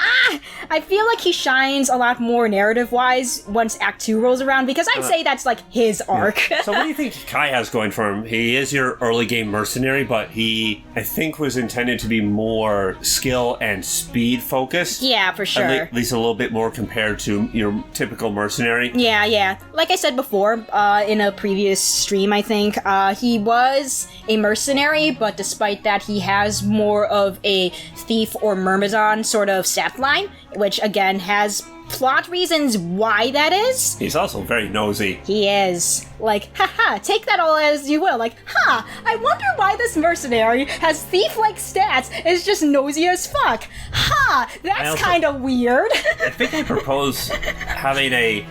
I feel like he shines a lot more narrative-wise once Act 2 rolls around because I'd say that's like his arc. So what do you think Kai has going for him? He is your early game mercenary, but he, I think, was intended to be more skill and speed focused. Yeah, for sure. At least a little bit more compared to your typical mercenary. Yeah. Like I said before, in a previous stream, I think, he was a mercenary, but despite that, he has more of a thief or myrmidon sort of stat line, which, again, has plot reasons why that is. He's also very nosy. He is. Like, haha, take that all as you will. Like, I wonder why this mercenary has thief-like stats and is just nosy as fuck. That's kind of weird. I think I propose having a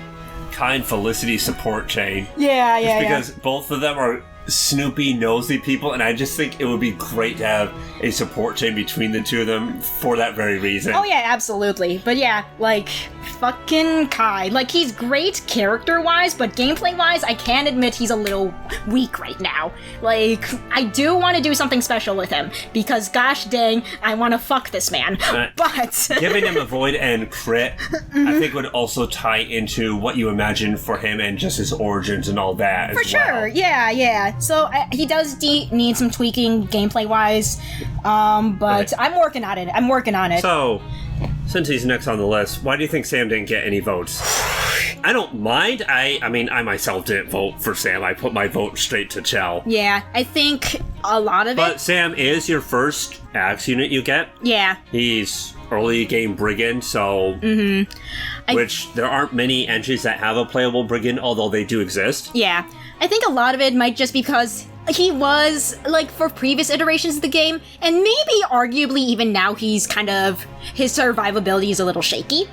Kai and Felicity support chain. Yeah. Because both of them are snoopy, nosy people, and I just think it would be great to have a support chain between the two of them for that very reason. Oh yeah, absolutely. But yeah, like, fucking Kai. Like, he's great character-wise, but gameplay-wise, I can admit he's a little weak right now. Like, I do want to do something special with him, because gosh dang, I want to fuck this man. But giving him a void and crit, I think would also tie into what you imagine for him and just his origins and all that for sure, yeah. So he does need some tweaking gameplay-wise, but I'm working on it. So, since he's next on the list, why do you think Sam didn't get any votes? I don't mind. I mean, I myself didn't vote for Sam. I put my vote straight to Chell. Yeah, I think a lot of But Sam is your first axe unit you get. Yeah. He's early game brigand, so... which there aren't many entries that have a playable brigand, although they do exist. Yeah. I think a lot of it might just because he was, like, for previous iterations of the game, and maybe arguably even now his survivability is a little shaky.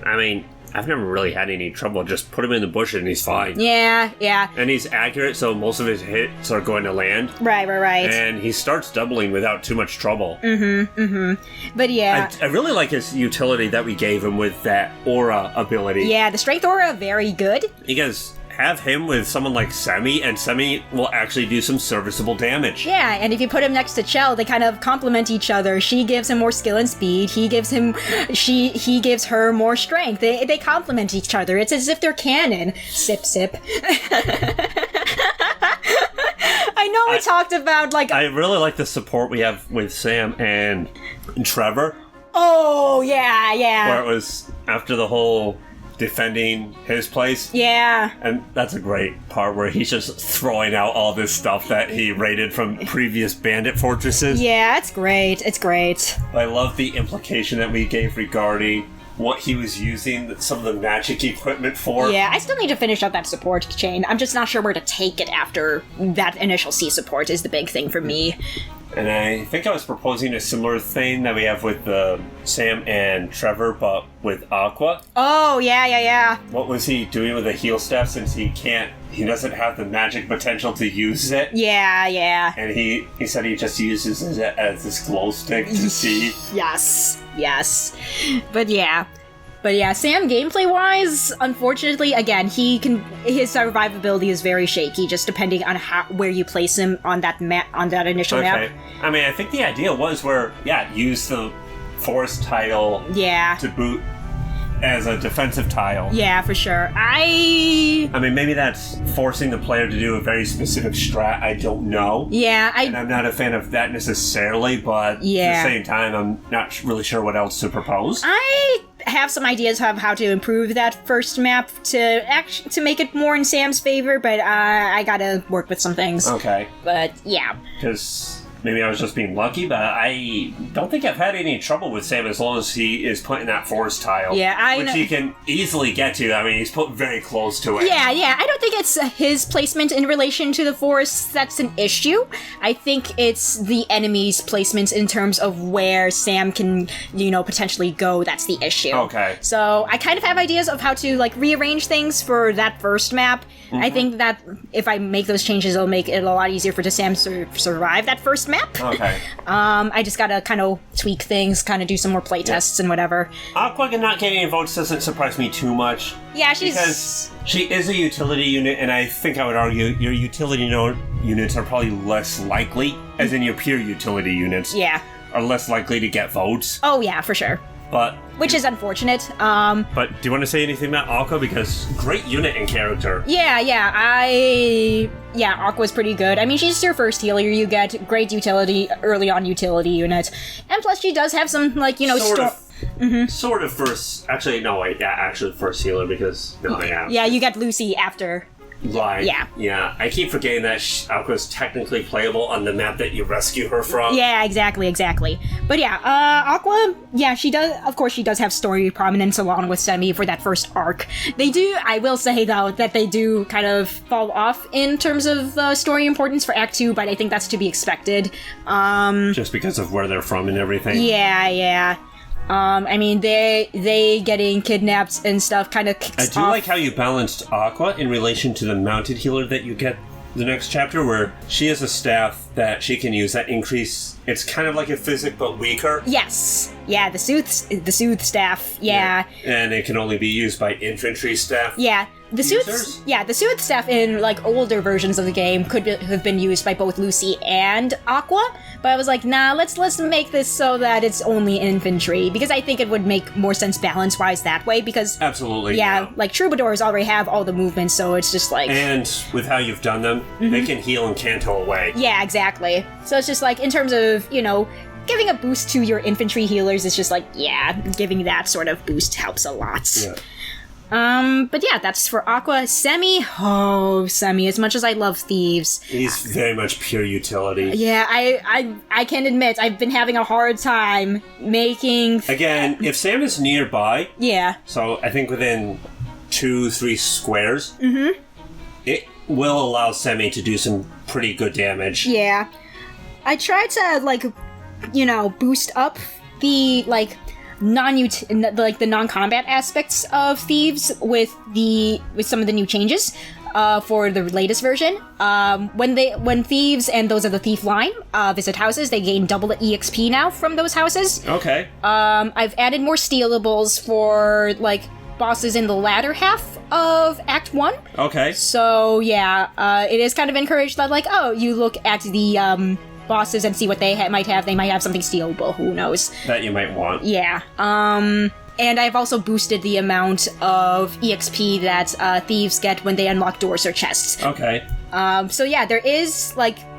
I mean, I've never really had any trouble. Just put him in the bush and he's fine. Yeah. And he's accurate, so most of his hits are going to land. Right. And he starts doubling without too much trouble. But yeah. I really like his utility that we gave him with that aura ability. Yeah, the strength aura, very good. Because have him with someone like Semi, and Semi will actually do some serviceable damage. Yeah, and if you put him next to Chell, they kind of complement each other. She gives him more skill and speed. He gives her more strength. They complement each other. It's as if they're canon. Sip. I know we talked about, like... I really like the support we have with Sam and Trevor. Oh, yeah. Where it was after the whole defending his place. Yeah. And that's a great part where he's just throwing out all this stuff that he raided from previous bandit fortresses. Yeah, it's great. I love the implication that we gave regarding what he was using some of the magic equipment for. Yeah, I still need to finish up that support chain. I'm just not sure where to take it after that initial C support is the big thing for me. And I think I was proposing a similar thing that we have with Sam and Trevor, but with Aqua. Oh, yeah. What was he doing with the heal staff since he doesn't have the magic potential to use it? Yeah. And he said he just uses it as this glow stick to see. Yes. But yeah, Sam gameplay-wise, unfortunately, again, his survivability is very shaky, just depending on where you place him on that initial map. I mean, I think the idea was use the forest title to boot as a defensive tile. Yeah, for sure. I mean, maybe that's forcing the player to do a very specific strat. I don't know. Yeah, and I'm not a fan of that necessarily, but at the same time, I'm not really sure what else to propose. I have some ideas of how to improve that first map to make it more in Sam's favor, but I gotta work with some things. Okay. But yeah. Because maybe I was just being lucky, but I don't think I've had any trouble with Sam as long as he is put in that forest tile. Yeah, which he can easily get to. I mean, he's put very close to it. Yeah. I don't think it's his placement in relation to the forest that's an issue. I think it's the enemy's placement in terms of where Sam can, potentially go that's the issue. Okay. So I kind of have ideas of how to, rearrange things for that first map. I think that if I make those changes, it'll make it a lot easier for Sam to survive that first map. Okay. I just gotta kind of tweak things, kind of do some more playtests and whatever. Aqua not getting any votes doesn't surprise me too much. Yeah, because she is a utility unit, and I think I would argue your utility units are probably less likely, as in your pure utility units. Yeah. Are less likely to get votes. Oh yeah, for sure. Which is unfortunate. But do you want to say anything about Aqua? Because great unit and character. Yeah, Aqua's pretty good. I mean, she's your first healer. You get great utility, early on utility units. And plus she does have some, Sort of first... Actually, no, wait. Yeah, actually first healer because... Yeah, you get Lucy after... Right. Yeah. I keep forgetting that Aqua's technically playable on the map that you rescue her from. Yeah, exactly. But yeah, Aqua, she does have story prominence along with Semi for that first arc. I will say though, that they do kind of fall off in terms of story importance for Act 2, but I think that's to be expected. Just because of where they're from and everything? Yeah. I mean, they getting kidnapped and stuff kind of kicks off. I do like how you balanced Aqua in relation to the mounted healer that you get the next chapter, where she has a staff that she can use that increase. It's kind of like a physic, but weaker. Yes. Yeah, the soothe staff. Yeah. And it can only be used by infantry staff. Yeah. The soothe staff in older versions of the game could have been used by both Lucy and Aqua, but I was like, nah, let's make this so that it's only infantry, because I think it would make more sense balance-wise that way, because... Absolutely. Yeah, troubadours already have all the movements, so it's just And with how you've done them, they can heal and canto away. Yeah, exactly. So it's just in terms of, giving a boost to your infantry healers, it's just giving that sort of boost helps a lot. Yeah. But yeah, that's for Aqua. Semi, as much as I love Thieves. He's very much pure utility. Yeah, I can admit, I've been having a hard time making... Again, if Sam is nearby... Yeah. So, I think within 2-3 squares... It will allow Semi to do some pretty good damage. Yeah. I tried to, boost up the, the non-combat aspects of Thieves with some of the new changes for the latest version. When Thieves and those of the Thief line visit houses, they gain double the EXP now from those houses. Okay. I've added more stealables for bosses in the latter half of Act 1. Okay. So yeah, it is kind of encouraged that you look at the bosses and see what they might have. They might have something stealable, who knows. That you might want. Yeah. And I've also boosted the amount of EXP that thieves get when they unlock doors or chests. Okay. So yeah, there is,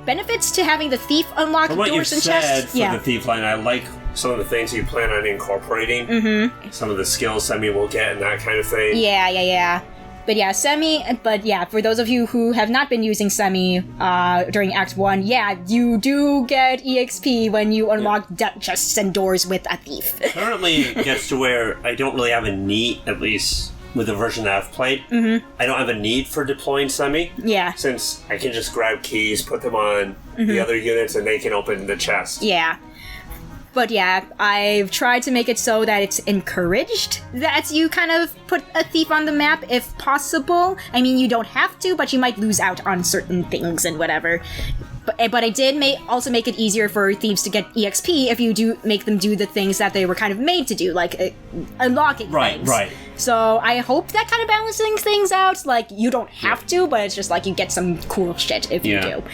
benefits to having the thief unlock doors and chests. For the thief line, I like some of the things you plan on incorporating. Some of the skills Semi will get and that kind of thing. Yeah. But yeah, for those of you who have not been using Semi during Act 1, yeah, you do get EXP when you unlock chests and doors with a thief. Currently, it gets to where I don't really have a need, at least with the version that I've played. I don't have a need for deploying Semi. Yeah. Since I can just grab keys, put them on the other units, and they can open the chest. Yeah. But yeah, I've tried to make it so that it's encouraged that you kind of put a thief on the map if possible. I mean, you don't have to, but you might lose out on certain things and whatever. But I did also make it easier for thieves to get EXP if you do make them do the things that they were kind of made to do, like unlocking things. Right. So I hope that kind of balances things out. You don't have to, but it's just you get some cool shit if you do.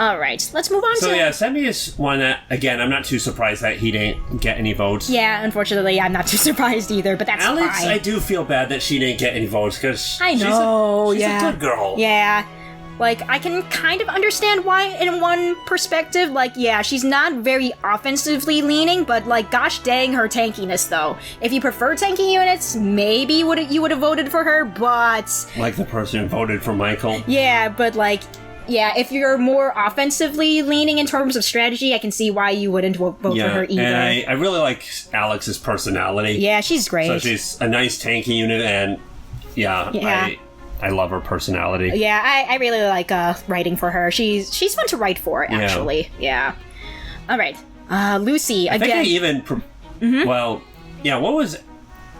All right, let's move on So to... yeah, Semi is one that, again, I'm not too surprised that he didn't get any votes. Yeah, unfortunately, I'm not too surprised either, but that's Alex, fine. I do feel bad that she didn't get any votes, because I know, she's yeah. a good girl. Yeah. Like, I can kind of understand why in one perspective. Like, yeah, she's not very offensively leaning, but, like, gosh dang her tankiness, though. If you prefer tanky units, maybe you would have voted for her, but... Like the person who voted for Michael. Yeah, but, like... Yeah, if you're more offensively leaning in terms of strategy, I can see why you wouldn't vote for her either. And I really like Alex's personality. Yeah, she's great. So she's a nice tanky unit, and I love her personality. Yeah, I really like writing for her. She's fun to write for, actually. Yeah. All right. Lucy, I again. think I even... Well, yeah, what was...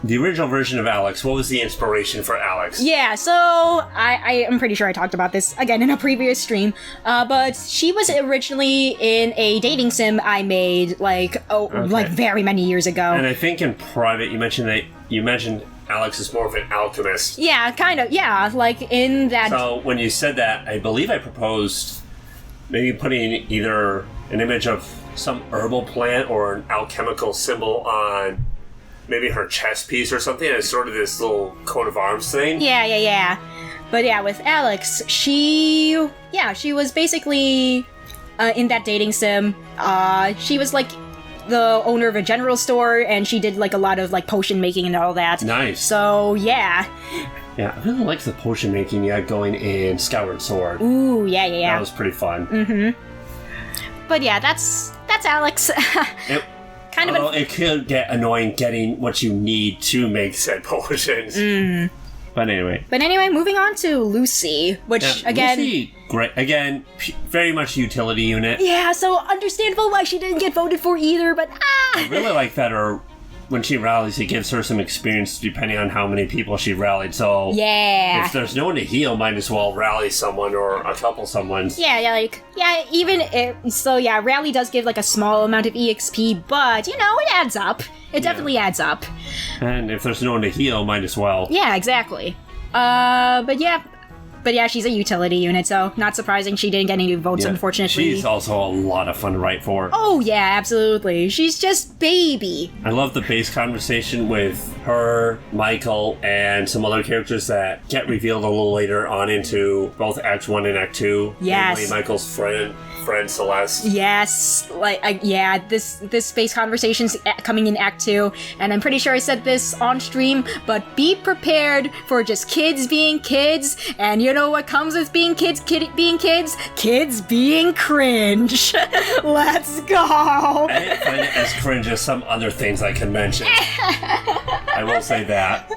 The original version of Alex, what was the inspiration for Alex? Yeah, so I am pretty sure I talked about this again in a previous stream, but she was originally in a dating sim I made like very many years ago. And I think in private you mentioned Alex is more of an alchemist. Yeah, kind of. Yeah, like in that. So when you said that, I believe I proposed maybe putting either an image of some herbal plant or an alchemical symbol on maybe her chest piece or something. It's sort of this little coat of arms thing. Yeah. But yeah, with Alex, she was basically in that dating sim. She was like the owner of a general store, and she did like a lot of like potion making and all that. Nice. So yeah. Yeah, I really liked the potion making you had going in Skyward Sword. Ooh, yeah. That was pretty fun. Mm-hmm. But yeah, that's Alex. Although it could get annoying getting what you need to make said potions. But anyway. Moving on to Lucy, which again... Lucy, great. Again, very much utility unit. Yeah, so understandable why she didn't get voted for either, but I really like that when she rallies, it gives her some experience depending on how many people she rallied. So yeah, if there's no one to heal, might as well rally someone or a couple someones. Rally does give like a small amount of EXP, but it adds up. It definitely adds up. And if there's no one to heal, might as well. Yeah, exactly. But yeah, she's a utility unit, so not surprising she didn't get any votes, unfortunately. She's also a lot of fun to write for. Oh yeah, absolutely. She's just baby. I love the base conversation with her, Michael, and some other characters that get revealed a little later on into both Act 1 and Act 2. Yes. Namely Michael's friend Celeste. Yes, this space conversation's coming in Act 2, and I'm pretty sure I said this on stream, but be prepared for just kids being kids, and you know what comes with being kids being kids? Kids being cringe. Let's go! I didn't find it as cringe as some other things I can mention. I will say that.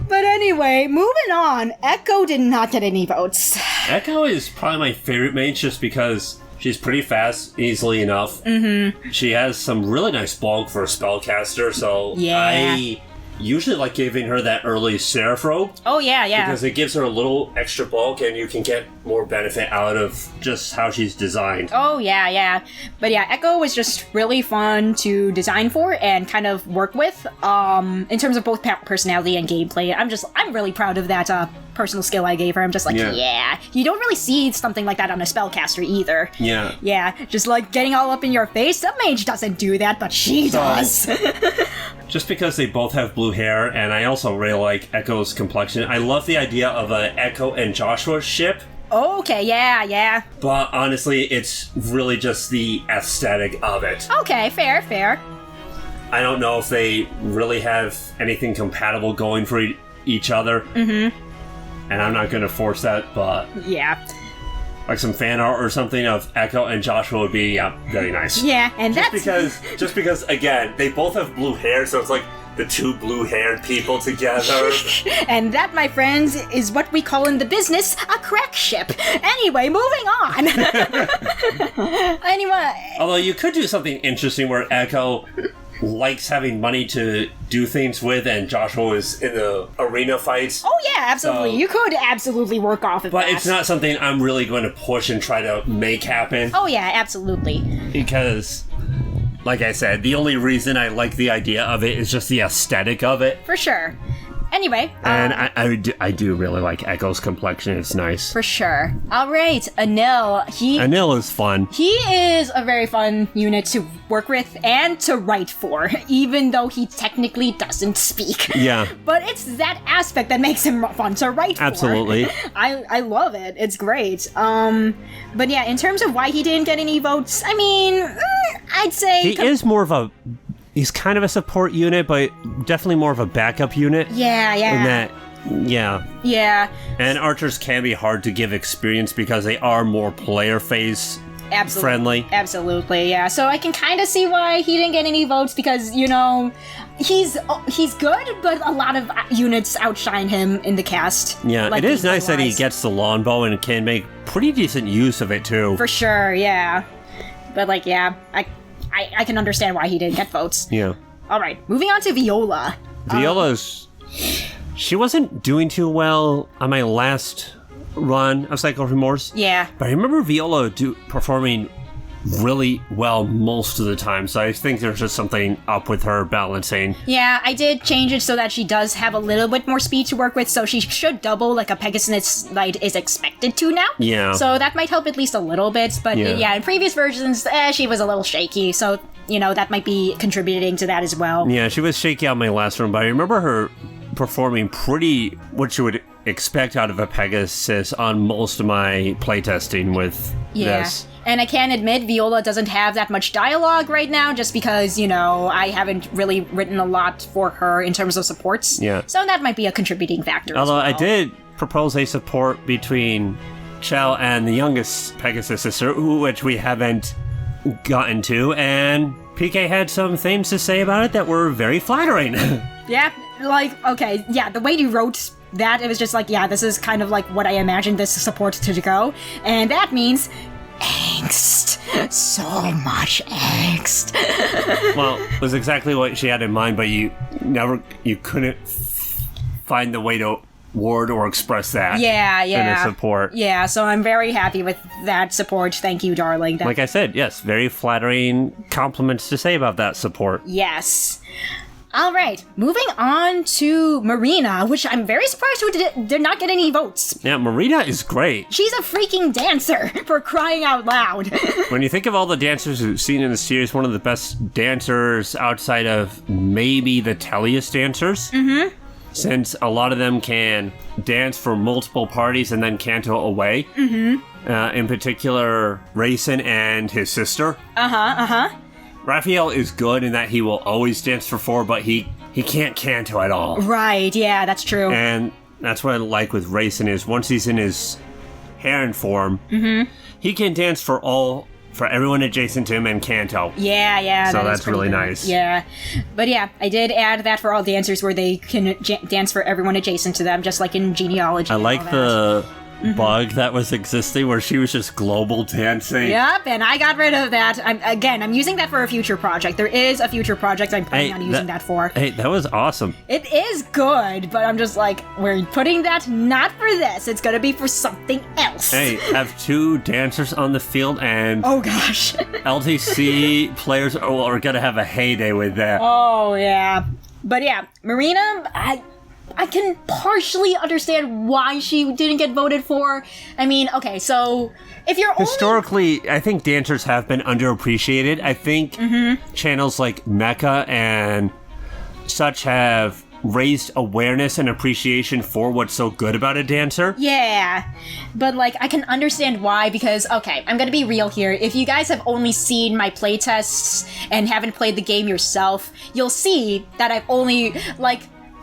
But anyway, moving on, Echo did not get any votes. Echo is probably my favorite mage just because she's pretty fast, easily enough. Mm-hmm. She has some really nice bulk for a spellcaster, so I usually like giving her that early Seraph Robe. Oh, yeah. Because it gives her a little extra bulk and you can get more benefit out of just how she's designed. Oh, yeah. But yeah, Echo was just really fun to design for and kind of work with, in terms of both personality and gameplay. I'm really proud of that, personal skill I gave her. I'm just like, yeah. You don't really see something like that on a spellcaster either. Yeah. Yeah, just like getting all up in your face. That mage doesn't do that, but she does. Just because they both have blue hair, and I also really like Echo's complexion. I love the idea of an Echo and Joshua ship. Okay, yeah. But honestly, it's really just the aesthetic of it. Okay, fair. I don't know if they really have anything compatible going for each other. Mm-hmm. And I'm not going to force that, but... Yeah. Like some fan art or something of Echo and Joshua would be very nice. Yeah, and just because again they both have blue hair, so it's like the two blue-haired people together. And that, my friends, is what we call in the business a crack ship. Anyway, moving on. Anyway, although you could do something interesting where Echo likes having money to do things with, and Joshua is in the arena fights. Oh yeah, absolutely. So, you could absolutely work off of that. But it's not something I'm really going to push and try to make happen. Oh yeah, absolutely. Because, like I said, the only reason I like the idea of it is just the aesthetic of it. For sure. Anyway. And I do really like Echo's complexion. It's nice. For sure. All right, Anil. Anil is fun. He is a very fun unit to work with and to write for, even though he technically doesn't speak. Yeah. But it's that aspect that makes him fun to write for. Absolutely. I love it. It's great. But yeah, in terms of why he didn't get any votes, I mean, I'd say... He's kind of a support unit, but definitely more of a backup unit. Yeah. In that, yeah. Yeah. And archers can be hard to give experience because they are more player-face friendly. Absolutely, yeah. So I can kind of see why he didn't get any votes because, he's good, but a lot of units outshine him in the cast. Yeah, it is nice that he gets the longbow and can make pretty decent use of it, too. For sure, yeah. But, I can understand why he didn't get votes. Yeah. All right, moving on to Viola. She wasn't doing too well on my last run of Cycle of Remorse. Yeah. But I remember Viola performing really well most of the time, so I think there's just something up with her balancing. Yeah, I did change it so that she does have a little bit more speed to work with, so she should double like a Pegasus Knight is expected to now. Yeah. So that might help at least a little bit, but in previous versions, she was a little shaky, so, that might be contributing to that as well. Yeah, she was shaky on my last run, but I remember her performing pretty what you would expect out of a Pegasus on most of my playtesting with this. And I can admit, Viola doesn't have that much dialogue right now, just because, I haven't really written a lot for her in terms of supports. Yeah. So that might be a contributing factor Although as well. I did propose a support between Chell and the youngest Pegasus sister, which we haven't gotten to, and PK had some things to say about it that were very flattering. Yeah, the way you wrote that, it was just this is kind of like what I imagined this support to go, and that means angst. So much angst. Well, it was exactly what she had in mind, but you couldn't find the way to word or express that in a support. Yeah, so I'm very happy with that support. Thank you, darling. Like I said, yes, very flattering compliments to say about that support. Yes. All right, moving on to Marina, which I'm very surprised who did not get any votes. Yeah, Marina is great. She's a freaking dancer, for crying out loud. When you think of all the dancers we've seen in the series, one of the best dancers outside of maybe the Tellius dancers. Mm-hmm. Since a lot of them can dance for multiple parties and then canto away. Mm-hmm. In particular, Raisin and his sister. Raphael is good in that he will always dance for 4, but he can't canto at all. Right, yeah, that's true. And that's what I like with Raisin is once he's in his Heron form, he can dance for everyone adjacent to him and canto. Yeah. So that's really nice. Yeah. But yeah, I did add that for all dancers where they can dance for everyone adjacent to them, just like in Genealogy. I like the bug that was existing where she was just global dancing. Yep, and I got rid of that. I'm using that for a future project. There is a future project I'm planning on using that for. Hey, that was awesome. It is good, but I'm just like, we're putting that not for this. It's gonna be for something else. Hey, have 2 dancers on the field and... Oh gosh. LTC players are gonna have a heyday with that. Oh, yeah. But yeah, Marina, I can partially understand why she didn't get voted for. I mean, okay, so if you're historically, I think dancers have been underappreciated. I think channels like Mecha and such have raised awareness and appreciation for what's so good about a dancer. Yeah, but I can understand why, because, okay, I'm gonna be real here. If you guys have only seen my playtests and haven't played the game yourself, you'll see that I've only,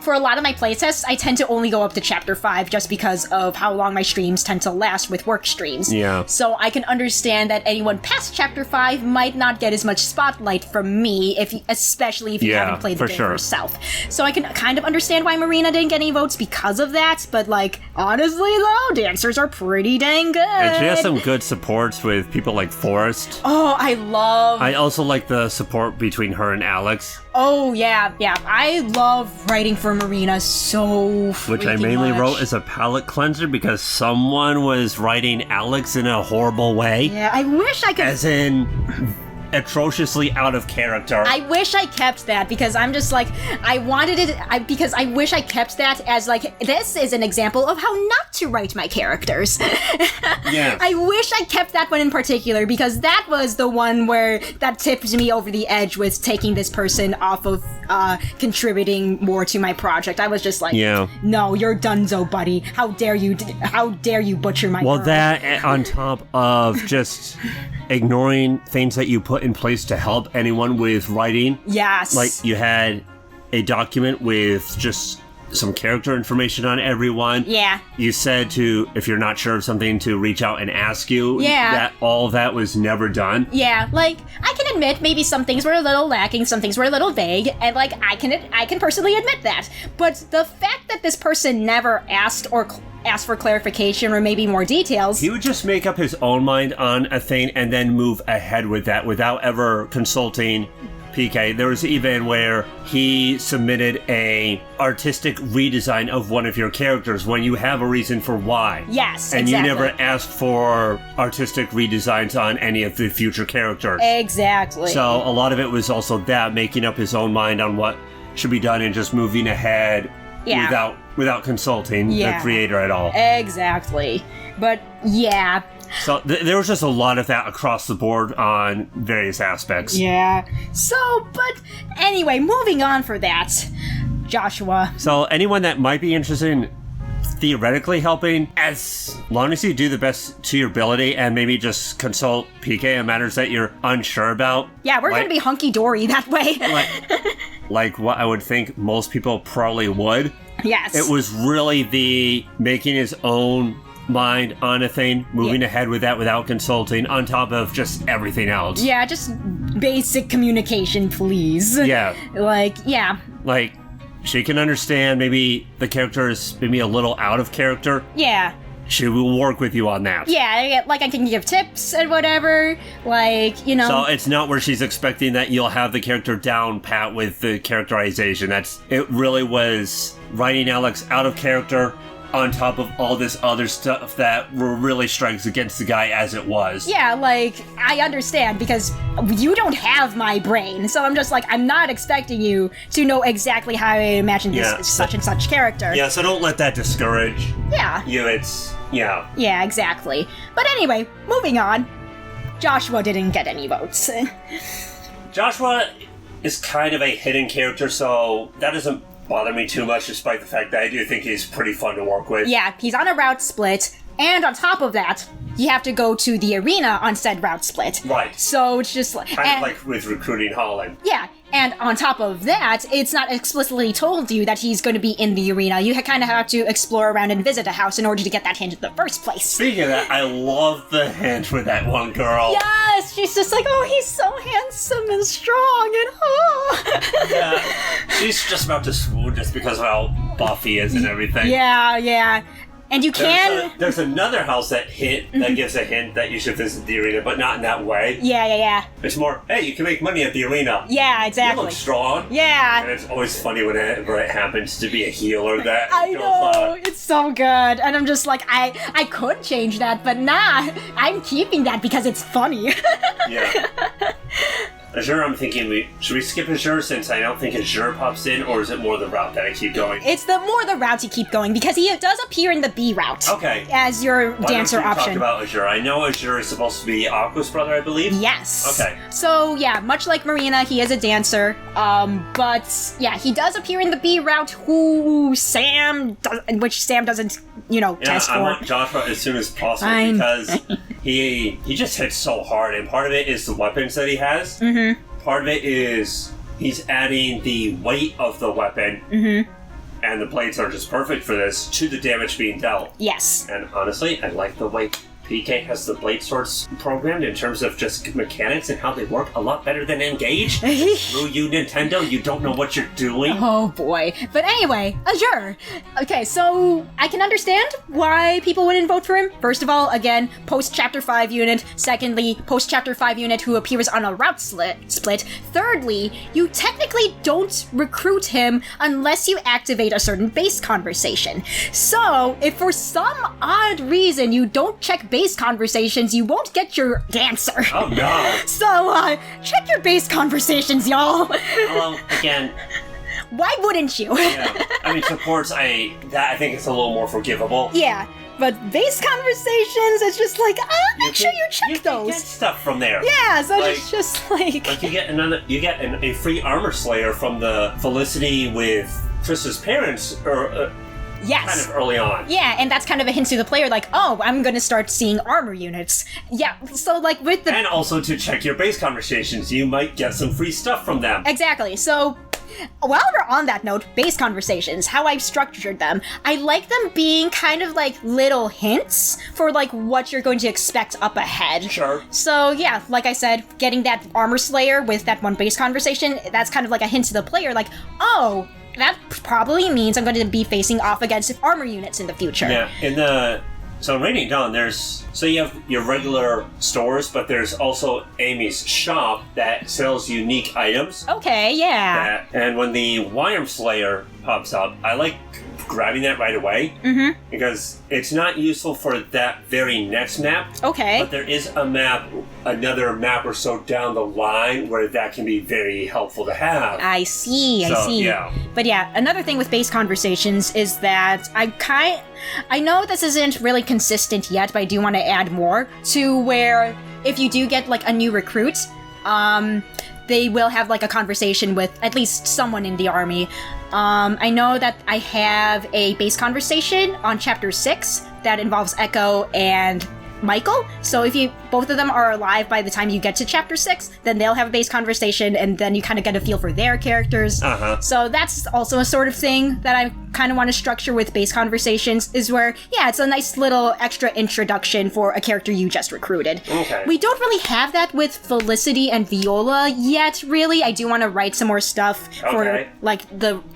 for a lot of my playtests, I tend to only go up to Chapter 5 just because of how long my streams tend to last with work streams. Yeah. So I can understand that anyone past Chapter 5 might not get as much spotlight from me, especially if you haven't played the game yourself. So I can kind of understand why Marina didn't get any votes because of that, but honestly though, dancers are pretty dang good. And she has some good supports with people like Forrest. Oh, I also like the support between her and Alex. Oh, yeah. I love writing for Marina so freaking Which I mainly much. wrote as a palate cleanser because someone was writing Alex in a horrible way. Yeah, I wish I could... As in, atrociously out of character. I wish I kept that because I'm just like, I wanted it, because I wish I kept that as like, this is an example of how not to write my characters. Yeah. I wish I kept that one in particular because that was the one where that tipped me over the edge with taking this person off of contributing more to my project. I was just like, no, you're donezo, buddy. How dare you butcher my girl. That on top of just ignoring things that you put in place to help anyone with writing. Yes. Like, you had a document with just some character information on everyone. Yeah. You said if you're not sure of something, to reach out and ask you. Yeah. All of that was never done. Yeah, like, I can admit maybe some things were a little lacking, some things were a little vague, and like, I can personally admit that. But the fact that this person never asked for clarification or maybe more details. He would just make up his own mind on a thing and then move ahead with that without ever consulting PK. There was even where he submitted a artistic redesign of one of your characters when you have a reason for why. Yes, and exactly. you never asked for artistic redesigns on any of the future characters. Exactly. So a lot of it was also that, making up his own mind on what should be done and just moving ahead without consulting the creator at all. Exactly. But yeah. So there was just a lot of that across the board on various aspects. Yeah. So, but anyway, moving on for that, Joshua. So anyone that might be interested in theoretically helping, as long as you do the best to your ability and maybe just consult PK on matters that you're unsure about. Yeah, we're going to be hunky-dory that way. like what I would think most people probably would. Yes. It was really the making his own mind on a thing, moving ahead with that without consulting, on top of just everything else. Yeah, just basic communication, please. Yeah. Like, she can understand maybe the character is maybe a little out of character. Yeah. She will work with you on that. Yeah, like I can give tips and whatever, like, you know. So it's not where she's expecting that you'll have the character down pat with the characterization. It really was writing Alex out of character on top of all this other stuff that really strikes against the guy as it was. Yeah, like, I understand, because you don't have my brain, so I'm just like, I'm not expecting you to know exactly how I imagine this such and such character. Yeah, so don't let that discourage you. Yeah, exactly. But anyway, moving on. Joshua didn't get any votes. Joshua is kind of a hidden character, so that doesn't bother me too much, despite the fact that I do think he's pretty fun to work with. Yeah, he's on a route split, and on top of that, you have to go to the arena on said route split. Right. So it's just like... Kind of like with recruiting Holland. Yeah, and on top of that, it's not explicitly told you that he's going to be in the arena. You kind of have to explore around and visit a house in order to get that hint in the first place. Speaking of that, I love the hint with that one girl. Yes! She's just like, oh, he's so handsome and strong and oh. Yeah, she's just about to swoon just because of how buff he is and everything. Yeah. And you can... There's another house that gives a hint that you should visit the arena, but not in that way. Yeah. It's more, hey, you can make money at the arena. Yeah, exactly. You look strong. Yeah. And it's always funny whenever it happens to be a healer that I goes know, it's so good. And I'm just like, I could change that, but nah, I'm keeping that because it's funny. Yeah. Azure, I'm thinking, should we skip Azure since I don't think Azure pops in, or is it more the route that I keep going? It's more the route you keep going, because he does appear in the B route. Okay. As your dancer Why don't you option. talk about Azure? I know Azure is supposed to be Aqua's brother, I believe? Yes. Okay. So, yeah, much like Marina, he is a dancer, but, yeah, he does appear in the B route, which Sam doesn't, test for. I want Joshua as soon as possible, because he just hits so hard, and part of it is the weapons that he has. Mm-hmm. Part of it is he's adding the weight of the weapon, and the blades are just perfect for this, to the damage being dealt. Yes. And honestly, I like the way PK has the blade swords programmed in terms of just mechanics and how they work a lot better than Engage. Screw you, Nintendo, you don't know what you're doing. Oh boy. But anyway, Azure. Okay, so I can understand why people wouldn't vote for him. First of all, again, post-Chapter 5 unit. Secondly, post-Chapter 5 unit who appears on a route split. Thirdly, you technically don't recruit him unless you activate a certain base conversation. So, if for some odd reason you don't check base conversations, you won't get your dancer. Oh no. So, check your base conversations, y'all. Well, again... Why wouldn't you? Yeah. I mean, supports, I think it's a little more forgivable. Yeah, but base conversations, it's just like, make sure you check those. You get stuff from there. Yeah, so like, it's just like... Like, you get a free armor slayer from the Felicity with Trista's parents, or... Yes. Kind of early on. Yeah, and that's kind of a hint to the player, like, oh, I'm gonna start seeing armor units. Yeah, so, like, with the... And also to check your base conversations, you might get some free stuff from them. Exactly, so... While we're on that note, base conversations, how I've structured them, I like them being kind of like little hints for like what you're going to expect up ahead. Sure. So yeah, like I said, getting that armor slayer with that one base conversation, that's kind of like a hint to the player, like, oh, that probably means I'm going to be facing off against armor units in the future. Yeah, so in Radiant Dawn, so you have your regular stores, but there's also Amy's shop that sells unique items. Okay, yeah. And when the Wyrm Slayer pops up, I like grabbing that right away. Mm-hmm. Because it's not useful for that very next map. Okay. But there is another map or so down the line where that can be very helpful to have. I see. Yeah. But yeah, another thing with base conversations is that I know this isn't really consistent yet, but I do want to add more to where if you do get like a new recruit, they will have like a conversation with at least someone in the army. I know that I have a base conversation on chapter 6 that involves Echo and Michael, so if both of them are alive by the time you get to chapter 6, then they'll have a base conversation, and then you kind of get a feel for their characters. So that's also a sort of thing that I kind of want to structure with base conversations, is where, yeah, it's a nice little extra introduction for a character you just recruited. Okay. We don't really have that with Felicity and Viola yet, really. I do want to write some more stuff for, like,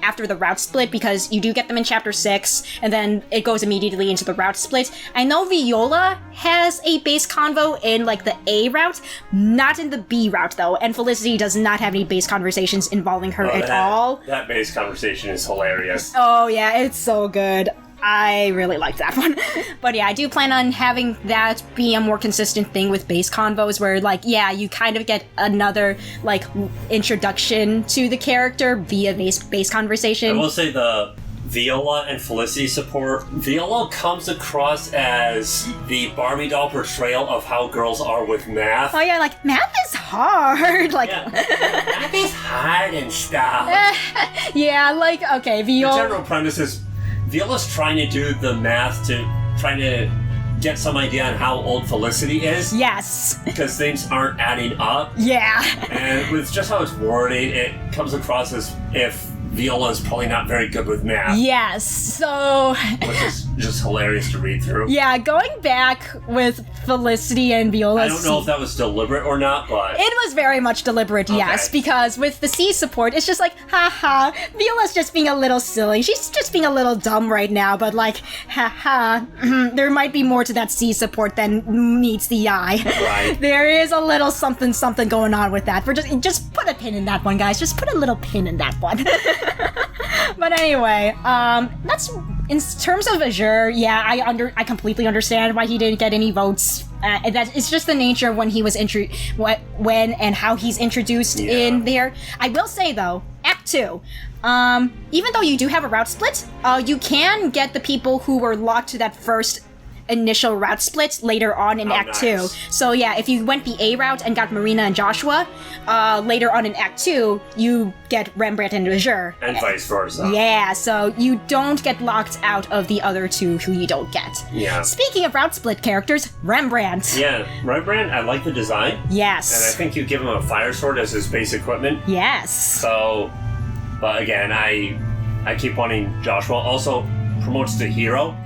after the route split, because you do get them in chapter 6, and then it goes immediately into the route split. I know Viola has a base convo in, like, the A route, not in the B route, though, and Felicity does not have any base conversations involving her at all. That base conversation is hilarious. Oh, yeah, it's so good. I really like that one. But yeah, I do plan on having that be a more consistent thing with base convos where, like, yeah, you kind of get another, like, introduction to the character via base conversation. I will say the Viola and Felicity support, Viola comes across as the Barbie doll portrayal of how girls are with math. Oh yeah, like, math is hard. Like, yeah, math is hard and stuff. Yeah, like, okay, Viola... The general premise is Viola's trying to do the math trying to get some idea on how old Felicity is. Yes. Because things aren't adding up. Yeah. And with just how it's worded, it comes across as if Viola is probably not very good with math. Yes, so... Which is just hilarious to read through. Yeah, going back with Felicity and Viola... I don't know if that was deliberate or not, but... It was very much deliberate, yes, because with the C support, it's just like, haha, Viola's just being a little silly. She's just being a little dumb right now, but like, haha, there might be more to that C support than meets the eye. Right. There is a little something going on with that. We're just put a pin in that one, guys. Just put a little pin in that one. But anyway, that's in terms of Azure. Yeah, I completely understand why he didn't get any votes. That it's just the nature of when he was when and how he's introduced in there. I will say though, Act 2. Even though you do have a route split, you can get the people who were locked to that first initial route split later on in Act 2. So yeah, if you went the A route and got Marina and Joshua, later on in Act 2, you get Rembrandt and Azure. And vice versa. Yeah, so you don't get locked out of the other two who you don't get. Yeah. Speaking of route split characters, Rembrandt. Yeah, Rembrandt, I like the design. Yes. And I think you give him a fire sword as his base equipment. Yes. So, but again, I keep wanting Joshua. Also, promotes to hero,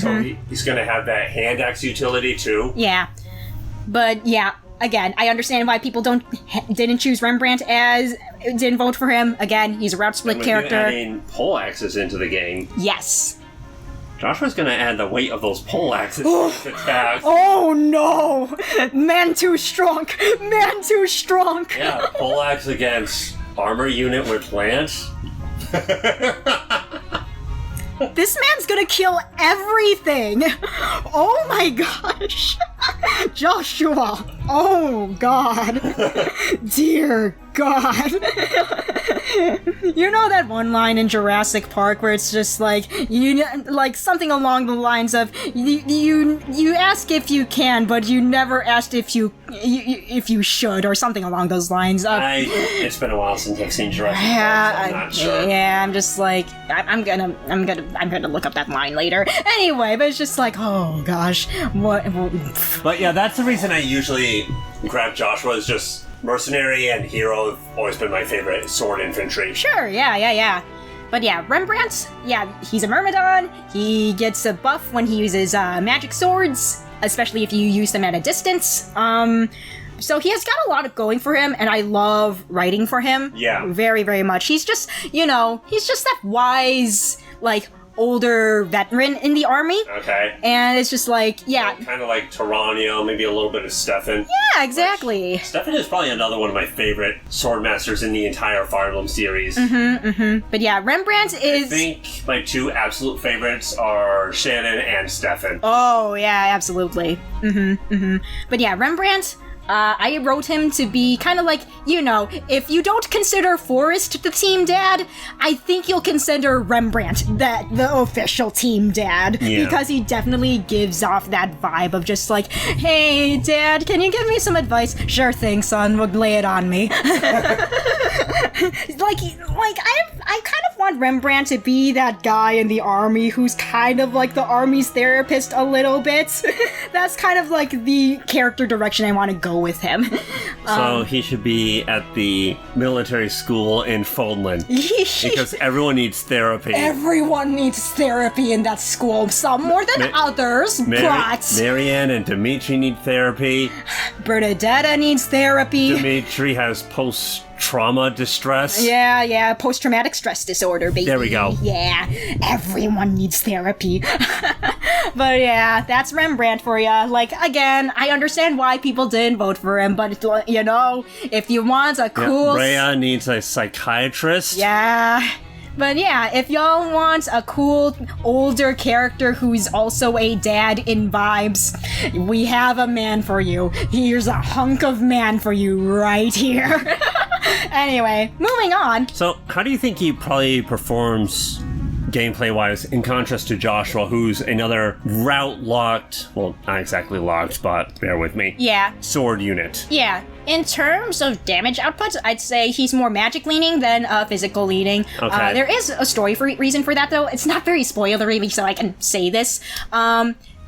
so he's going to have that hand axe utility too. Yeah, but yeah, again, I understand why people didn't choose Rembrandt didn't vote for him. Again, he's a route split character. Adding pole axes into the game. Yes. Joshua's going to add the weight of those pole axes to his attack. Oh no! Man too strong! Man too strong! Yeah, pole axe against armor unit with lance. This man's gonna kill everything! Oh my my gosh. Joshua. Oh, God. Dear God. You know that one line in Jurassic Park where it's just like, like something along the lines of, you ask if you can, but you never asked if you should, or something along those lines. It's been a while since I've seen Jurassic Park, so I'm not sure. Yeah, I'm just like, I'm gonna look up that line later. Anyway, but it's just like, oh gosh, what? But yeah, that's the reason I usually grab Joshua, is just mercenary and hero have always been my favorite sword infantry. Sure, yeah. But yeah, Rembrandt, he's a Myrmidon. He gets a buff when he uses magic swords, especially if you use them at a distance. So he has got a lot of going for him, and I love writing for him. Yeah. Very, very much. He's just, he's just that wise, like, older veteran in the army. Okay. And it's just like, kind of like Tyranio, maybe a little bit of Stefan. Yeah, exactly. Stefan is probably another one of my favorite sword masters in the entire Fire Emblem series. But yeah, Rembrandt is... I think my two absolute favorites are Shannon and Stefan. Oh, yeah, absolutely. But yeah, Rembrandt... I wrote him to be kind of like, if you don't consider Forrest the team dad, I think you'll consider Rembrandt the official team dad. Yeah. Because he definitely gives off that vibe of just like, hey, Dad, can you give me some advice? Sure thing, son, we'll lay it on me. I kind of want Rembrandt to be that guy in the army who's kind of like the army's therapist a little bit. That's kind of like the character direction I want to go with him. So he should be at the military school in Foldland. Because everyone needs therapy. Everyone needs therapy in that school. Some more than others, but... Marianne and Dimitri need therapy. Bernadetta needs therapy. Dimitri has post-trauma distress. Yeah, post-traumatic stress disorder, baby. There we go. Yeah, everyone needs therapy. But yeah, that's Rembrandt for ya. Like, again, I understand why people didn't vote for him, but, if you want a cool... Rhea needs a psychiatrist. Yeah. But yeah, if y'all want a cool, older character who's also a dad in vibes, we have a man for you. Here's a hunk of man for you right here. Anyway, moving on. So, how do you think he probably performs gameplay-wise in contrast to Joshua, who's another route-locked, well, not exactly locked, but bear with me. Yeah. Sword unit. Yeah. In terms of damage output, I'd say he's more magic-leaning than physical-leaning. Okay. There is a story reason for that, though. It's not very spoilery, so I can say this.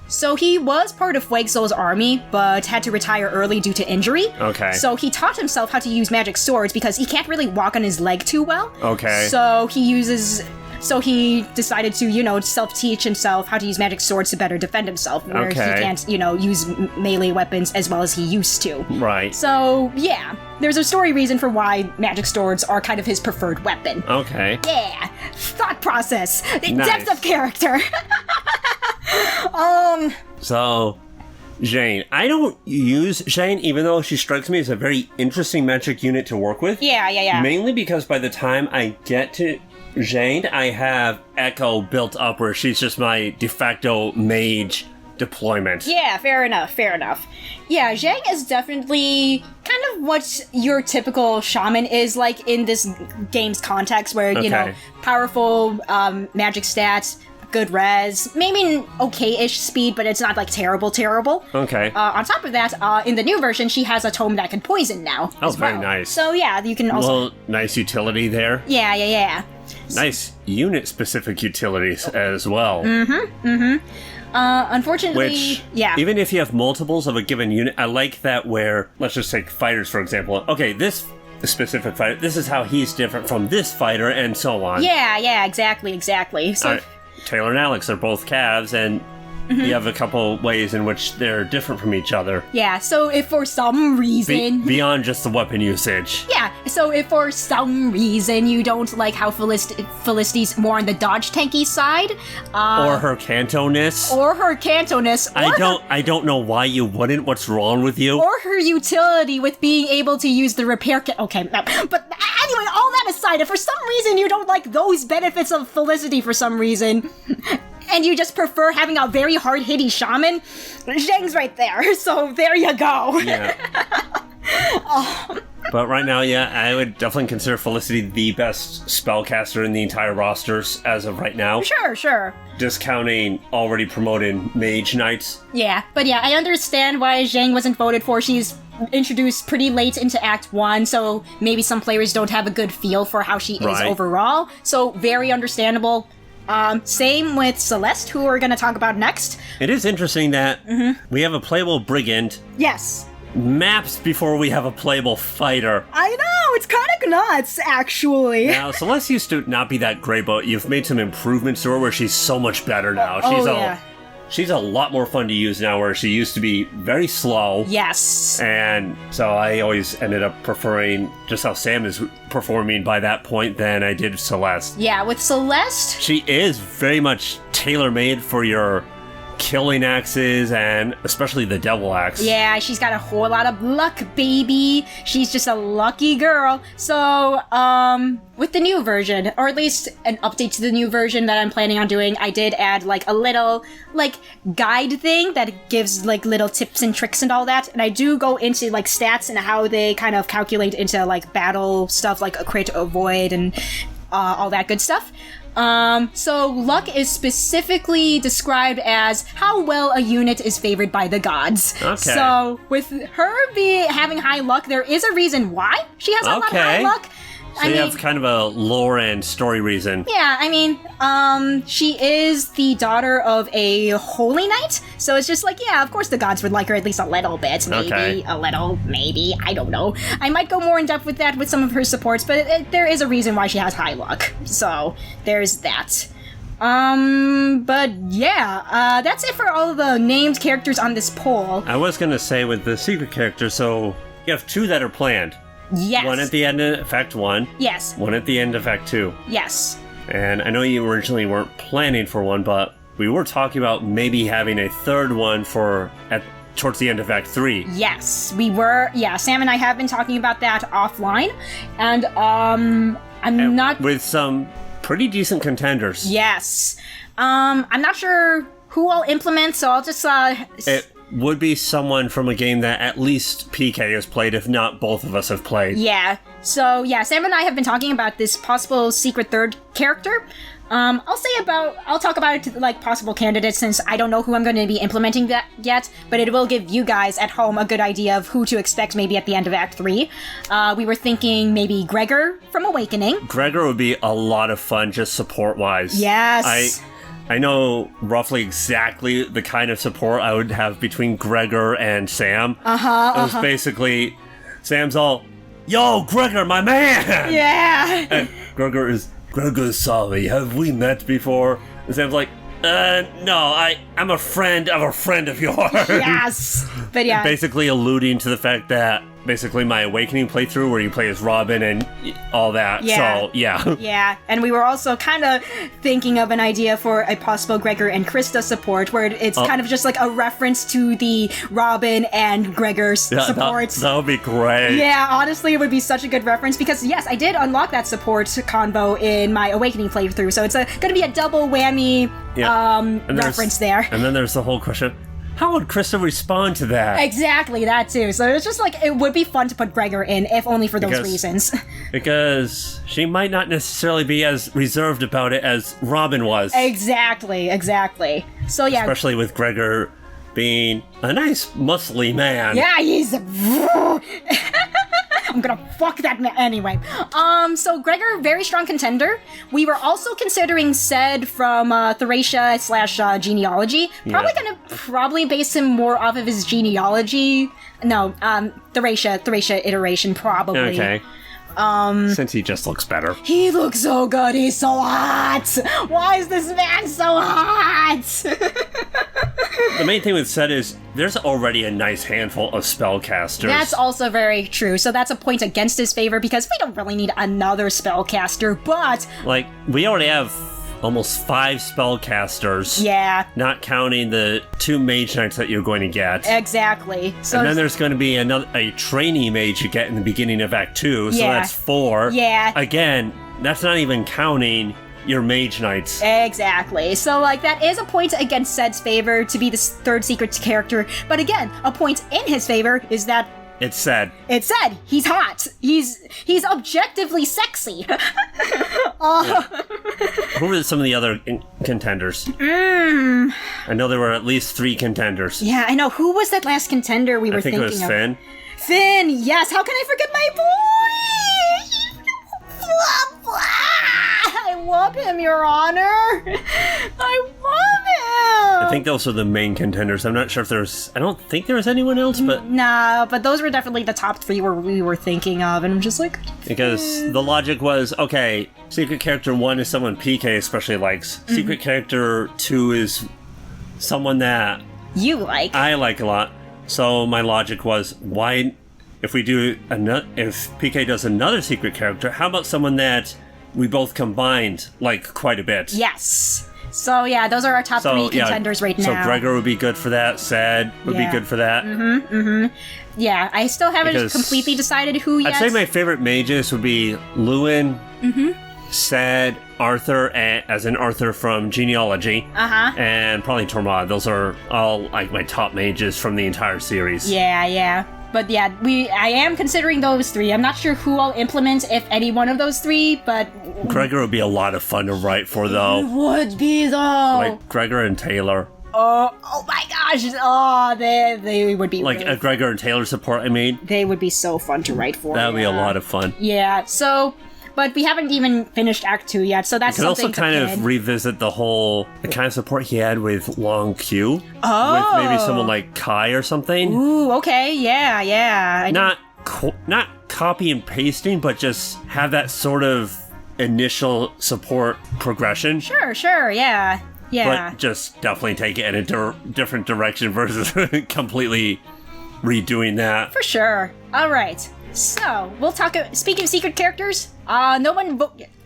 So he was part of Fuegso's army, but had to retire early due to injury. Okay. So he taught himself how to use magic swords because he can't really walk on his leg too well. Okay. So he decided to, self-teach himself how to use magic swords to better defend himself, where he can't, use melee weapons as well as he used to. Right. So, yeah, there's a story reason for why magic swords are kind of his preferred weapon. Okay. Yeah, thought process, Nice. depth of character. So, Jane. I don't use Jane, even though she strikes me as a very interesting magic unit to work with. Yeah. Mainly because by the time I get to Jane, I have Echo built up where she's just my de facto mage deployment. Yeah, fair enough. Yeah, Zhang is definitely kind of what your typical shaman is like in this game's context, where, powerful magic stats, good res, maybe okay-ish speed, but it's not like terrible. Okay. On top of that, in the new version, she has a tome that can poison now. Oh, as well. very nice. So yeah, you can also... Well, nice utility there. Yeah. Nice unit-specific utilities as well. Unfortunately, Which, yeah. even if you have multiples of a given unit, I like that where, let's just take fighters, for example. Okay, this specific fighter, this is how he's different from this fighter, and so on. Yeah, exactly. So... Taylor and Alex are both calves, and you have a couple ways in which they're different from each other. Yeah, so if for some reason... beyond just the weapon usage. Yeah, so if for some reason you don't like how Felicity's more on the dodge tanky side... or her Cantoness. I don't know why you wouldn't. What's wrong with you? Or her utility with being able to use the repair kit. Okay, no, but anyway, all that aside, if for some reason you don't like those benefits of Felicity for some reason... and you just prefer having a very hard-hitting shaman, Zhang's right there. So there you go. Yeah. But right now, yeah, I would definitely consider Felicity the best spellcaster in the entire rosters as of right now. Sure. Discounting already promoted mage knights. Yeah, but yeah, I understand why Zhang wasn't voted for. She's introduced pretty late into Act 1, so maybe some players don't have a good feel for how she is overall. So very understandable. Same with Celeste, who we're going to talk about next. It is interesting that we have a playable brigand. Yes. Maps before we have a playable fighter. I know, it's kind of nuts, actually. Now, Celeste used to not be that great, but you've made some improvements to her where she's so much better now. She's a lot more fun to use now, where she used to be very slow. Yes. And so I always ended up preferring just how Sam is performing by that point than I did Celeste. Yeah, with Celeste... She is very much tailor-made for your killing axes, and especially the devil axe. Yeah, she's got a whole lot of luck, baby. She's just a lucky girl. So, with the new version, or at least an update to the new version that I'm planning on doing, I did add, like, a little, like, guide thing that gives, like, little tips and tricks and all that. And I do go into, like, stats and how they kind of calculate into, like, battle stuff, like a crit, avoid, and all that good stuff. So luck is specifically described as how well a unit is favored by the gods. Okay. So with her having high luck, there is a reason why she has a lot of high luck. So you have kind of a lore and story reason. Yeah, I mean, she is the daughter of a holy knight, so it's just like, yeah, of course the gods would like her at least a little bit, maybe, maybe, I don't know. I might go more in depth with that with some of her supports, but there is a reason why she has high luck, so there's that. But yeah, that's it for all of the named characters on this poll. I was gonna say with the secret characters, so you have 2 that are planned. Yes. One at the end of Act 1. Yes. One at the end of Act 2. Yes. And I know you originally weren't planning for one, but we were talking about maybe having a third one towards the end of Act 3. Yes, we were. Yeah, Sam and I have been talking about that offline, and I'm not... With some pretty decent contenders. Yes. I'm not sure who I'll implement, so I'll just... It would be someone from a game that at least PK has played, if not both of us have played. Yeah. So, yeah, Sam and I have been talking about this possible secret third character. I'll talk about it to, like, possible candidates, since I don't know who I'm going to be implementing that yet, but it will give you guys at home a good idea of who to expect maybe at the end of Act 3. We were thinking maybe Gregor from Awakening. Gregor would be a lot of fun, just support-wise. Yes. I know roughly exactly the kind of support I would have between Gregor and Sam. It was basically, Sam's all, yo, Gregor, my man! Yeah! And Gregor, sorry, have we met before? And Sam's like, no, I'm a friend of a friend of yours. Yes! But yeah. Basically alluding to the fact that basically my Awakening playthrough where you play as Robin and all that. Yeah. So, yeah. Yeah, and we were also kind of thinking of an idea for a possible Gregor and Krista support where it's kind of just like a reference to the Robin and Gregor's supports. That would be great. Yeah, honestly, it would be such a good reference because, yes, I did unlock that support convo in my Awakening playthrough, so it's going to be a double whammy reference there. And then there's the whole question, how would Krista respond to that? Exactly, that too. So it's just like, it would be fun to put Gregor in, if only for those reasons. Because she might not necessarily be as reserved about it as Robin was. Exactly. So yeah. Especially with Gregor being a nice, muscly man. Yeah, he's... I'm gonna fuck that man. Anyway. So Gregor, very strong contender. We were also considering Ced from Thracia / genealogy. Probably base him more off of his genealogy. No, Thracia iteration, probably. Okay. Since he just looks better. He looks so good, he's so hot! Why is this man so hot? The main thing with Ced is there's already a nice handful of spellcasters. That's also very true, so that's a point against his favor because we don't really need another spellcaster, but... Like, we already have almost 5 spellcasters. Yeah. Not counting the 2 mage knights that you're going to get. Exactly. So and then there's going to be a trainee mage you get in the beginning of Act 2, so that's 4. Yeah. Again, that's not even counting your mage knights. Exactly. So, like, that is a point against Ced's favor to be the third secret character. But again, a point in his favor is that It's Ced. it's Ced. He's hot. He's objectively sexy. Who were some of the other contenders? I know there were at least 3 contenders. Yeah, I know. Who was that last contender we were thinking of? I think it was Finn. Finn, yes. How can I forget my boy? I love him, Your Honor. I love him. I think those are the main contenders. I'm not sure if there's... I don't think there was anyone else, but... Nah, but those were definitely the top 3 we were thinking of, and I'm just like... Because the logic was, okay, secret character 1 is someone PK especially likes. Secret character 2 is someone that... You like. I like a lot. So my logic was, why... If PK does another secret character, how about someone that we both combined like quite a bit? Yes. So yeah, those are our top 3 contenders right now. So Gregor would be good for that. Ced would be good for that. Yeah, I still haven't completely decided who yet. I'd say my favorite mages would be Lewin, Ced, Arthur, as in Arthur from Genealogy, and probably Tormod. Those are all like my top mages from the entire series. Yeah. But yeah, I am considering those 3. I'm not sure who I'll implement, if any one of those 3, but... Gregor would be a lot of fun to write for, though. It would be, though. Like Gregor and Taylor. Oh my gosh. Oh, they would be like really a Gregor and Taylor support, I mean. They would be so fun to write for. That would be a lot of fun. Yeah, so... But we haven't even finished Act 2 yet, so that's something to kind of revisit the kind of support he had with Long Q. Oh. With maybe someone like Kai or something. Ooh, okay, yeah. Not copy and pasting, but just have that sort of initial support progression. Sure, yeah. But just definitely take it in a different direction versus completely redoing that. For sure. All right. So, we'll talk... Speaking of secret characters, no one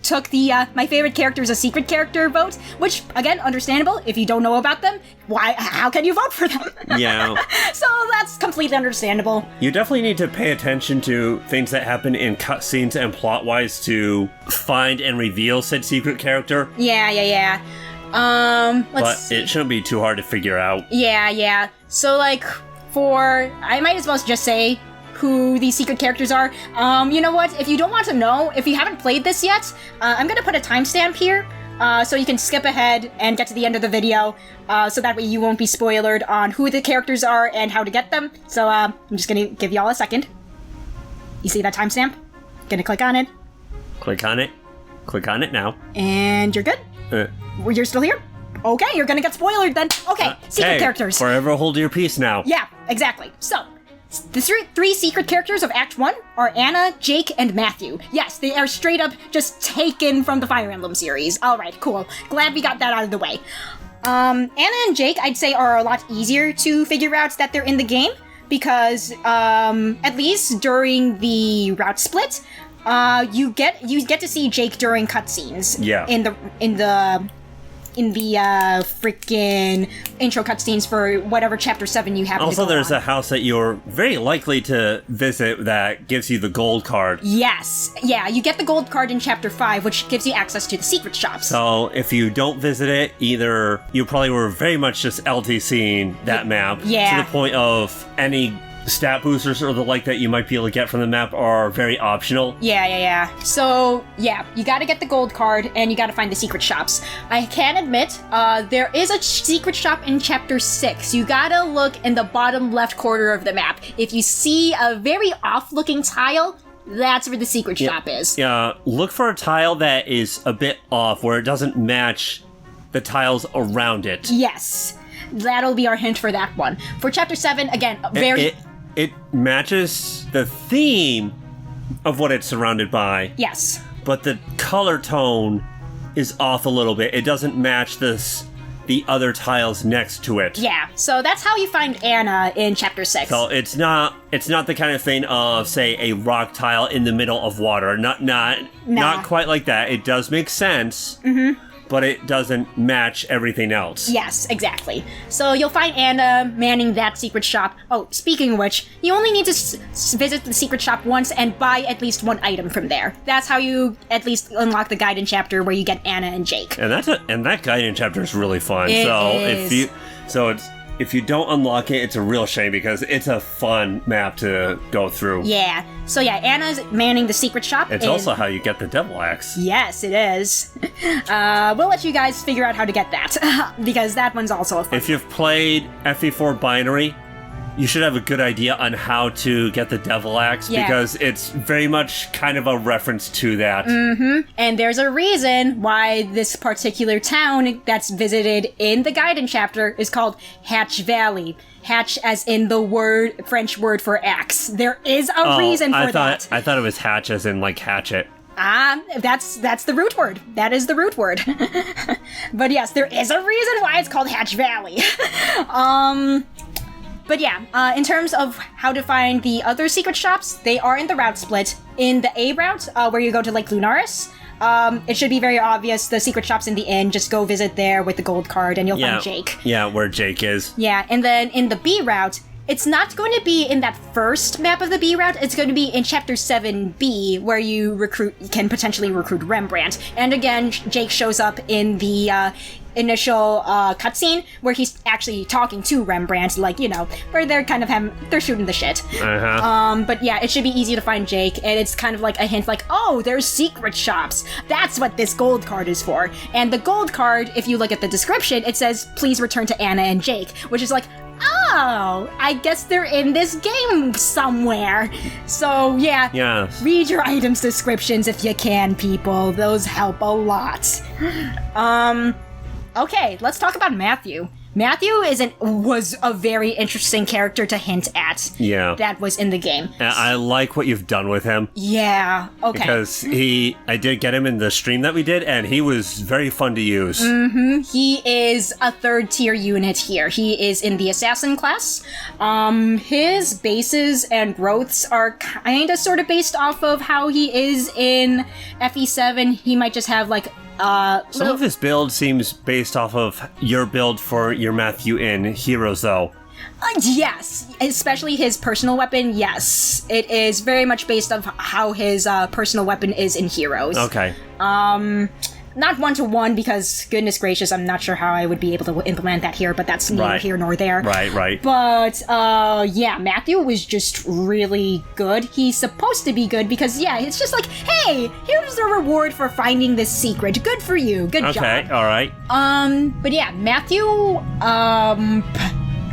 took the my favorite character is a secret character vote, which, again, understandable. If you don't know about them, how can you vote for them? Yeah. So that's completely understandable. You definitely need to pay attention to things that happen in cutscenes and plot-wise to find and reveal said secret character. Yeah. But it shouldn't be too hard to figure out. Yeah. So, like, I might as well just say who these secret characters are. You know what? If you don't want to know, if you haven't played this yet, I'm gonna put a timestamp here, so you can skip ahead and get to the end of the video, so that way you won't be spoilered on who the characters are and how to get them. So, I'm just gonna give y'all a second. You see that timestamp? Gonna click on it. Click on it. Click on it now. And you're good? You're still here? Okay, you're gonna get spoilered then. Okay, secret characters. Forever hold your peace now. Yeah, exactly. So, the 3 secret characters of Act 1 are Anna, Jake, and Matthew. Yes, they are straight up just taken from the Fire Emblem series. Alright, cool. Glad we got that out of the way. Anna and Jake, I'd say, are a lot easier to figure out that they're in the game, because, at least during the route split, you get to see Jake during cutscenes. Yeah. In the freaking intro cutscenes for whatever chapter 7 you happen to go Also, there's on. a house that you're very likely to visit that gives you the gold card. Yes. Yeah, you get the gold card in chapter 5, which gives you access to the secret shops. So, if you don't visit it, either you probably were very much just LTCing that map. Yeah. To the point of any stat boosters or the like that you might be able to get from the map are very optional. Yeah. So, yeah, you gotta get the gold card, and you gotta find the secret shops. I can admit, there is a secret shop in Chapter 6. You gotta look in the bottom left corner of the map. If you see a very off-looking tile, that's where the secret shop is. Yeah, look for a tile that is a bit off, where it doesn't match the tiles around it. Yes. That'll be our hint for that one. For Chapter 7, again, It matches the theme of what it's surrounded by. Yes. But the color tone is off a little bit. It doesn't match the other tiles next to it. Yeah, so that's how you find Anna in Chapter 6. So it's not the kind of thing of, say, a rock tile in the middle of water. Not quite like that. It does make sense. but it doesn't match everything else. Yes, exactly. So you'll find Anna manning that secret shop. Oh, speaking of which, you only need to visit the secret shop once and buy at least one item from there. That's how you at least unlock the Gaiden chapter where you get Anna and Jake. And that Gaiden chapter is really fun. It is. If you don't unlock it, it's a real shame because it's a fun map to go through. Yeah. So yeah, Anna's manning the secret shop. It's also how you get the Devil Axe. Yes, it is. We'll let you guys figure out how to get that because that one's also a fun. If you've played FE4 Binary, you should have a good idea on how to get the Devil Axe because it's very much kind of a reference to that. Mm-hmm. And there's a reason why this particular town that's visited in the Gaiden chapter is called Hatch Valley. Hatch as in the French word for axe. There is a reason for that. I thought it was hatch as in like hatchet. That's the root word. That is the root word. But yes, there is a reason why it's called Hatch Valley. But yeah, in terms of how to find the other secret shops, they are in the route split. In the A route, where you go to Lake Lunaris, it should be very obvious. The secret shop's in the inn. Just go visit there with the gold card and you'll find Jake. Yeah, where Jake is. Yeah, and then in the B route, it's not going to be in that first map of the B route. It's going to be in Chapter 7B, where you can potentially recruit Rembrandt. And again, Jake shows up in the initial cutscene where he's actually talking to Rembrandt, like, you know, where they're kind of they're shooting the shit. But yeah, it should be easy to find Jake, and it's kind of like a hint like, oh, there's secret shops. That's what this gold card is for. And the gold card, if you look at the description, it says, please return to Anna and Jake, which is like, oh, I guess they're in this game somewhere. So yeah, read your items descriptions if you can, people. Those help a lot. Okay, let's talk about Matthew. Matthew was a very interesting character to hint at. Yeah. That was in the game. I like what you've done with him. Yeah, okay. Because I did get him in the stream that we did, and he was very fun to use. Mm-hmm. He is a 3rd tier unit here. He is in the assassin class. His bases and growths are kinda sorta based off of how he is in FE7. He might just have like some of his build seems based off of your build for your Matthew in Heroes, though. Yes, especially his personal weapon, yes. It is very much based on how his personal weapon is in Heroes. Okay. Not one-to-one, because, goodness gracious, I'm not sure how I would be able to implement that here, but that's neither here nor there. Right. But, yeah, Matthew was just really good. He's supposed to be good because, yeah, it's just like, hey, here's the reward for finding this secret. Good for you. Good job. Okay, alright. But yeah, Matthew,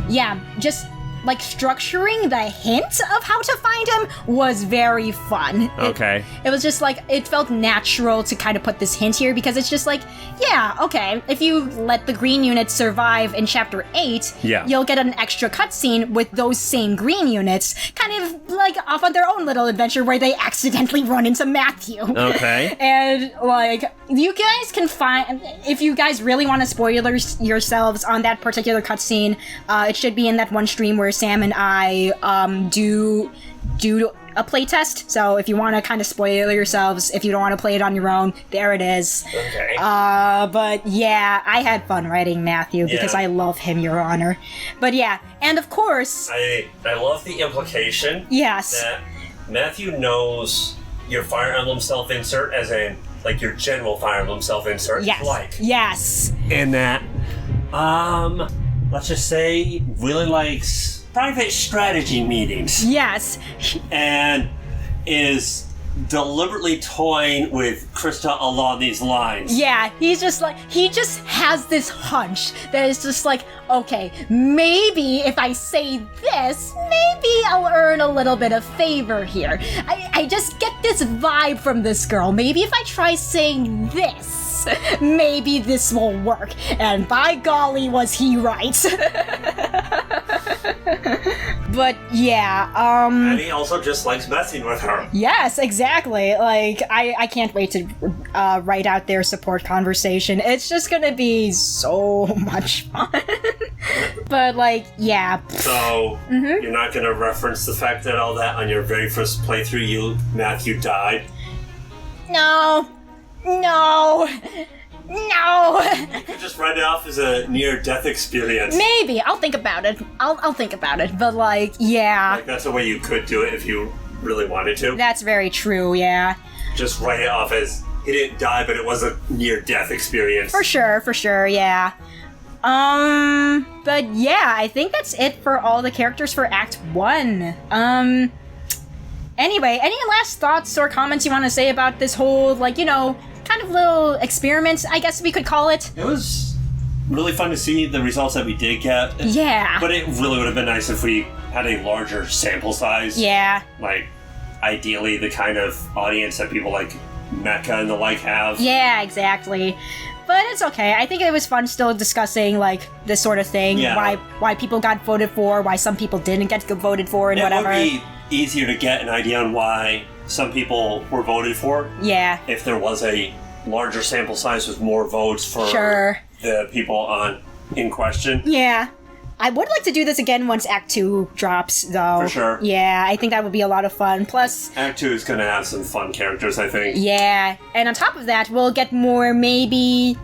yeah, just like structuring the hint of how to find him was very fun. Okay. It was just like, it felt natural to kind of put this hint here because it's just like, yeah, okay, if you let the green units survive in Chapter 8, you'll get an extra cutscene with those same green units kind of like off on their own little adventure where they accidentally run into Matthew. Okay. And like, you guys can find, if you guys really want to spoil yourselves on that particular cutscene, it should be in that one stream where Sam and I do a playtest. So if you want to kind of spoil yourselves, if you don't want to play it on your own, there it is. Okay. But yeah, I had fun writing Matthew because I love him, Your Honor. But yeah, and of course, I love the implication. Yes. That Matthew knows your Fire Emblem self-insert, as in like your general Fire Emblem self-insert. Yes. Like. Yes. And that, let's just say, really likes private strategy meetings. Yes. And is deliberately toying with Krista along these lines. Yeah, he's just like, he just has this hunch that is just like, okay, maybe if I say this, maybe I'll earn a little bit of favor here. I just get this vibe from this girl. Maybe if I try saying this, maybe this will work. And by golly, was he right. But yeah, and he also just likes messing with her. Yes, exactly. Like, I can't wait to write out their support conversation. It's just gonna be so much fun. But like, yeah. So, you're not gonna reference the fact that all that on your very first playthrough, Matthew died? No. No! You could just write it off as a near-death experience. Maybe. I'll think about it. I'll think about it. But, like, yeah. Like, that's a way you could do it if you really wanted to. That's very true, yeah. Just write it off as, he didn't die, but it was a near-death experience. For sure, yeah. But yeah, I think that's it for all the characters for Act 1. Anyway, any last thoughts or comments you want to say about this whole, like, you know, kind of little experiment, I guess we could call it? It was really fun to see the results that we did get. Yeah. But it really would have been nice if we had a larger sample size. Yeah. Like, ideally the kind of audience that people like Mecha and the like have. Yeah, exactly. But it's okay. I think it was fun still discussing, like, this sort of thing. Yeah. Why people got voted for, why some people didn't get voted for, and whatever. It would be easier to get an idea on why some people were voted for. Yeah. If there was a larger sample size with more votes for Sure. the people in question. Yeah. I would like to do this again once Act 2 drops, though. For sure. Yeah, I think that would be a lot of fun. Plus... Act 2 is going to have some fun characters, I think. Yeah, and on top of that, we'll get more, maybe...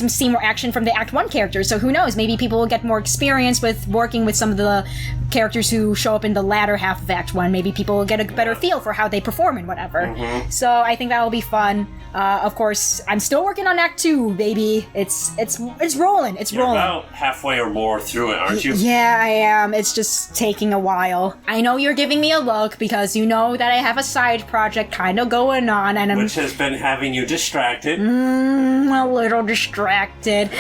see more action from the Act 1 characters, so who knows, maybe people will get more experience with working with some of the characters who show up in the latter half of Act 1. Maybe people will get a better feel for how they perform and whatever. Mm-hmm. So I think that'll be fun. Of course, I'm still working on Act 2, baby. It's rolling. You're about halfway or more through it, aren't you? Yeah, I am. It's just taking a while. I know you're giving me a look because you know that I have a side project kind of going on, and Which has been having you distracted. a little distracted.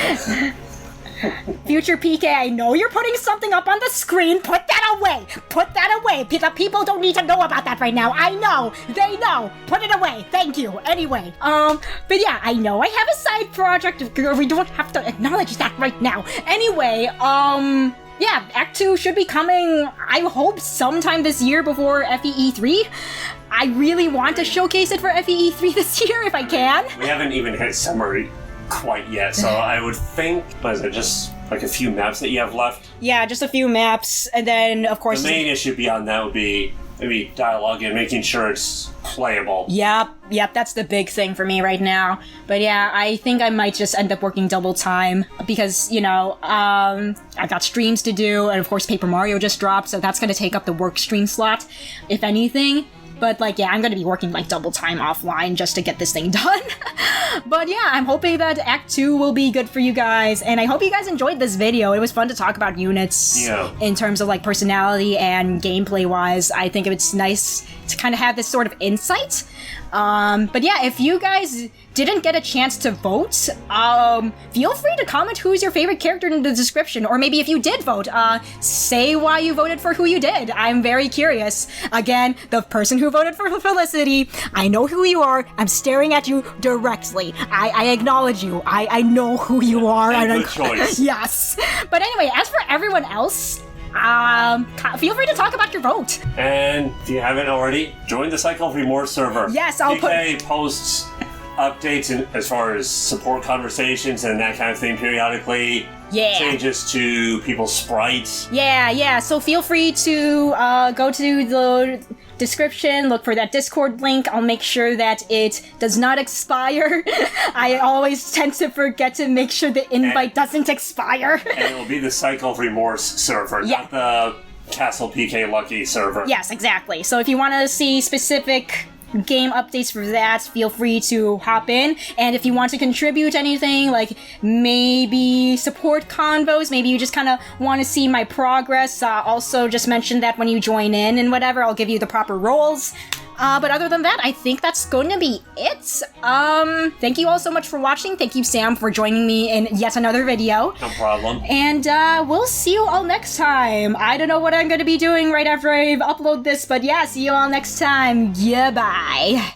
Future PK, I know you're putting something up on the screen. Put that away. Put that away. The people don't need to know about that right now. I know. They know. Put it away. Thank you. Anyway, but yeah, I know I have a side project. We don't have to acknowledge that right now. Anyway, yeah, Act 2 should be coming, I hope, sometime this year before FEE3. I really want to showcase it for FEE3 this year if I can. We haven't even hit summary quite yet, so I would think, what is it, just like a few maps that you have left? Yeah, just a few maps, and then, of course... The main issue beyond that would be maybe dialogue and making sure it's playable. Yep, that's the big thing for me right now. But yeah, I think I might just end up working double time, because, you know, I've got streams to do, and of course Paper Mario just dropped, so that's gonna take up the work stream slot, if anything. But, like, yeah, I'm gonna be working, like, double time offline just to get this thing done. But yeah, I'm hoping that Act 2 will be good for you guys, and I hope you guys enjoyed this video. It was fun to talk about units in terms of, like, personality and gameplay-wise. I think it's nice to kind of have this sort of insight. But yeah, if you guys didn't get a chance to vote, feel free to comment who's your favorite character in the description, or maybe if you did vote, say why you voted for who you did. I'm very curious. Again, the person who voted for Felicity, I know who you are. I'm staring at you directly. I acknowledge you. I know who you are. And good choice. Yes. But anyway, as for everyone else, feel free to talk about your vote. And if you haven't already, join the Cycle of Remorse server. Yes, I'll PK posts updates as far as support conversations and that kind of thing periodically. Yeah. Changes to people's sprites. Yeah. So feel free to go to the description, look for that Discord link. I'll make sure that it does not expire. I always tend to forget to make sure the invite doesn't expire. And it'll be the Cycle of Remorse server, not the Castle PK Lucky server. Yes, exactly. So if you want to see specific game updates for that, feel free to hop in. And if you want to contribute anything, like maybe support convos, maybe you just kind of want to see my progress, also just mention that when you join in and whatever, I'll give you the proper roles. But other than that, I think that's going to be it. Thank you all so much for watching. Thank you, Sam, for joining me in yet another video. No problem. And we'll see you all next time. I don't know what I'm going to be doing right after I upload this, but yeah, see you all next time. Yeah, bye.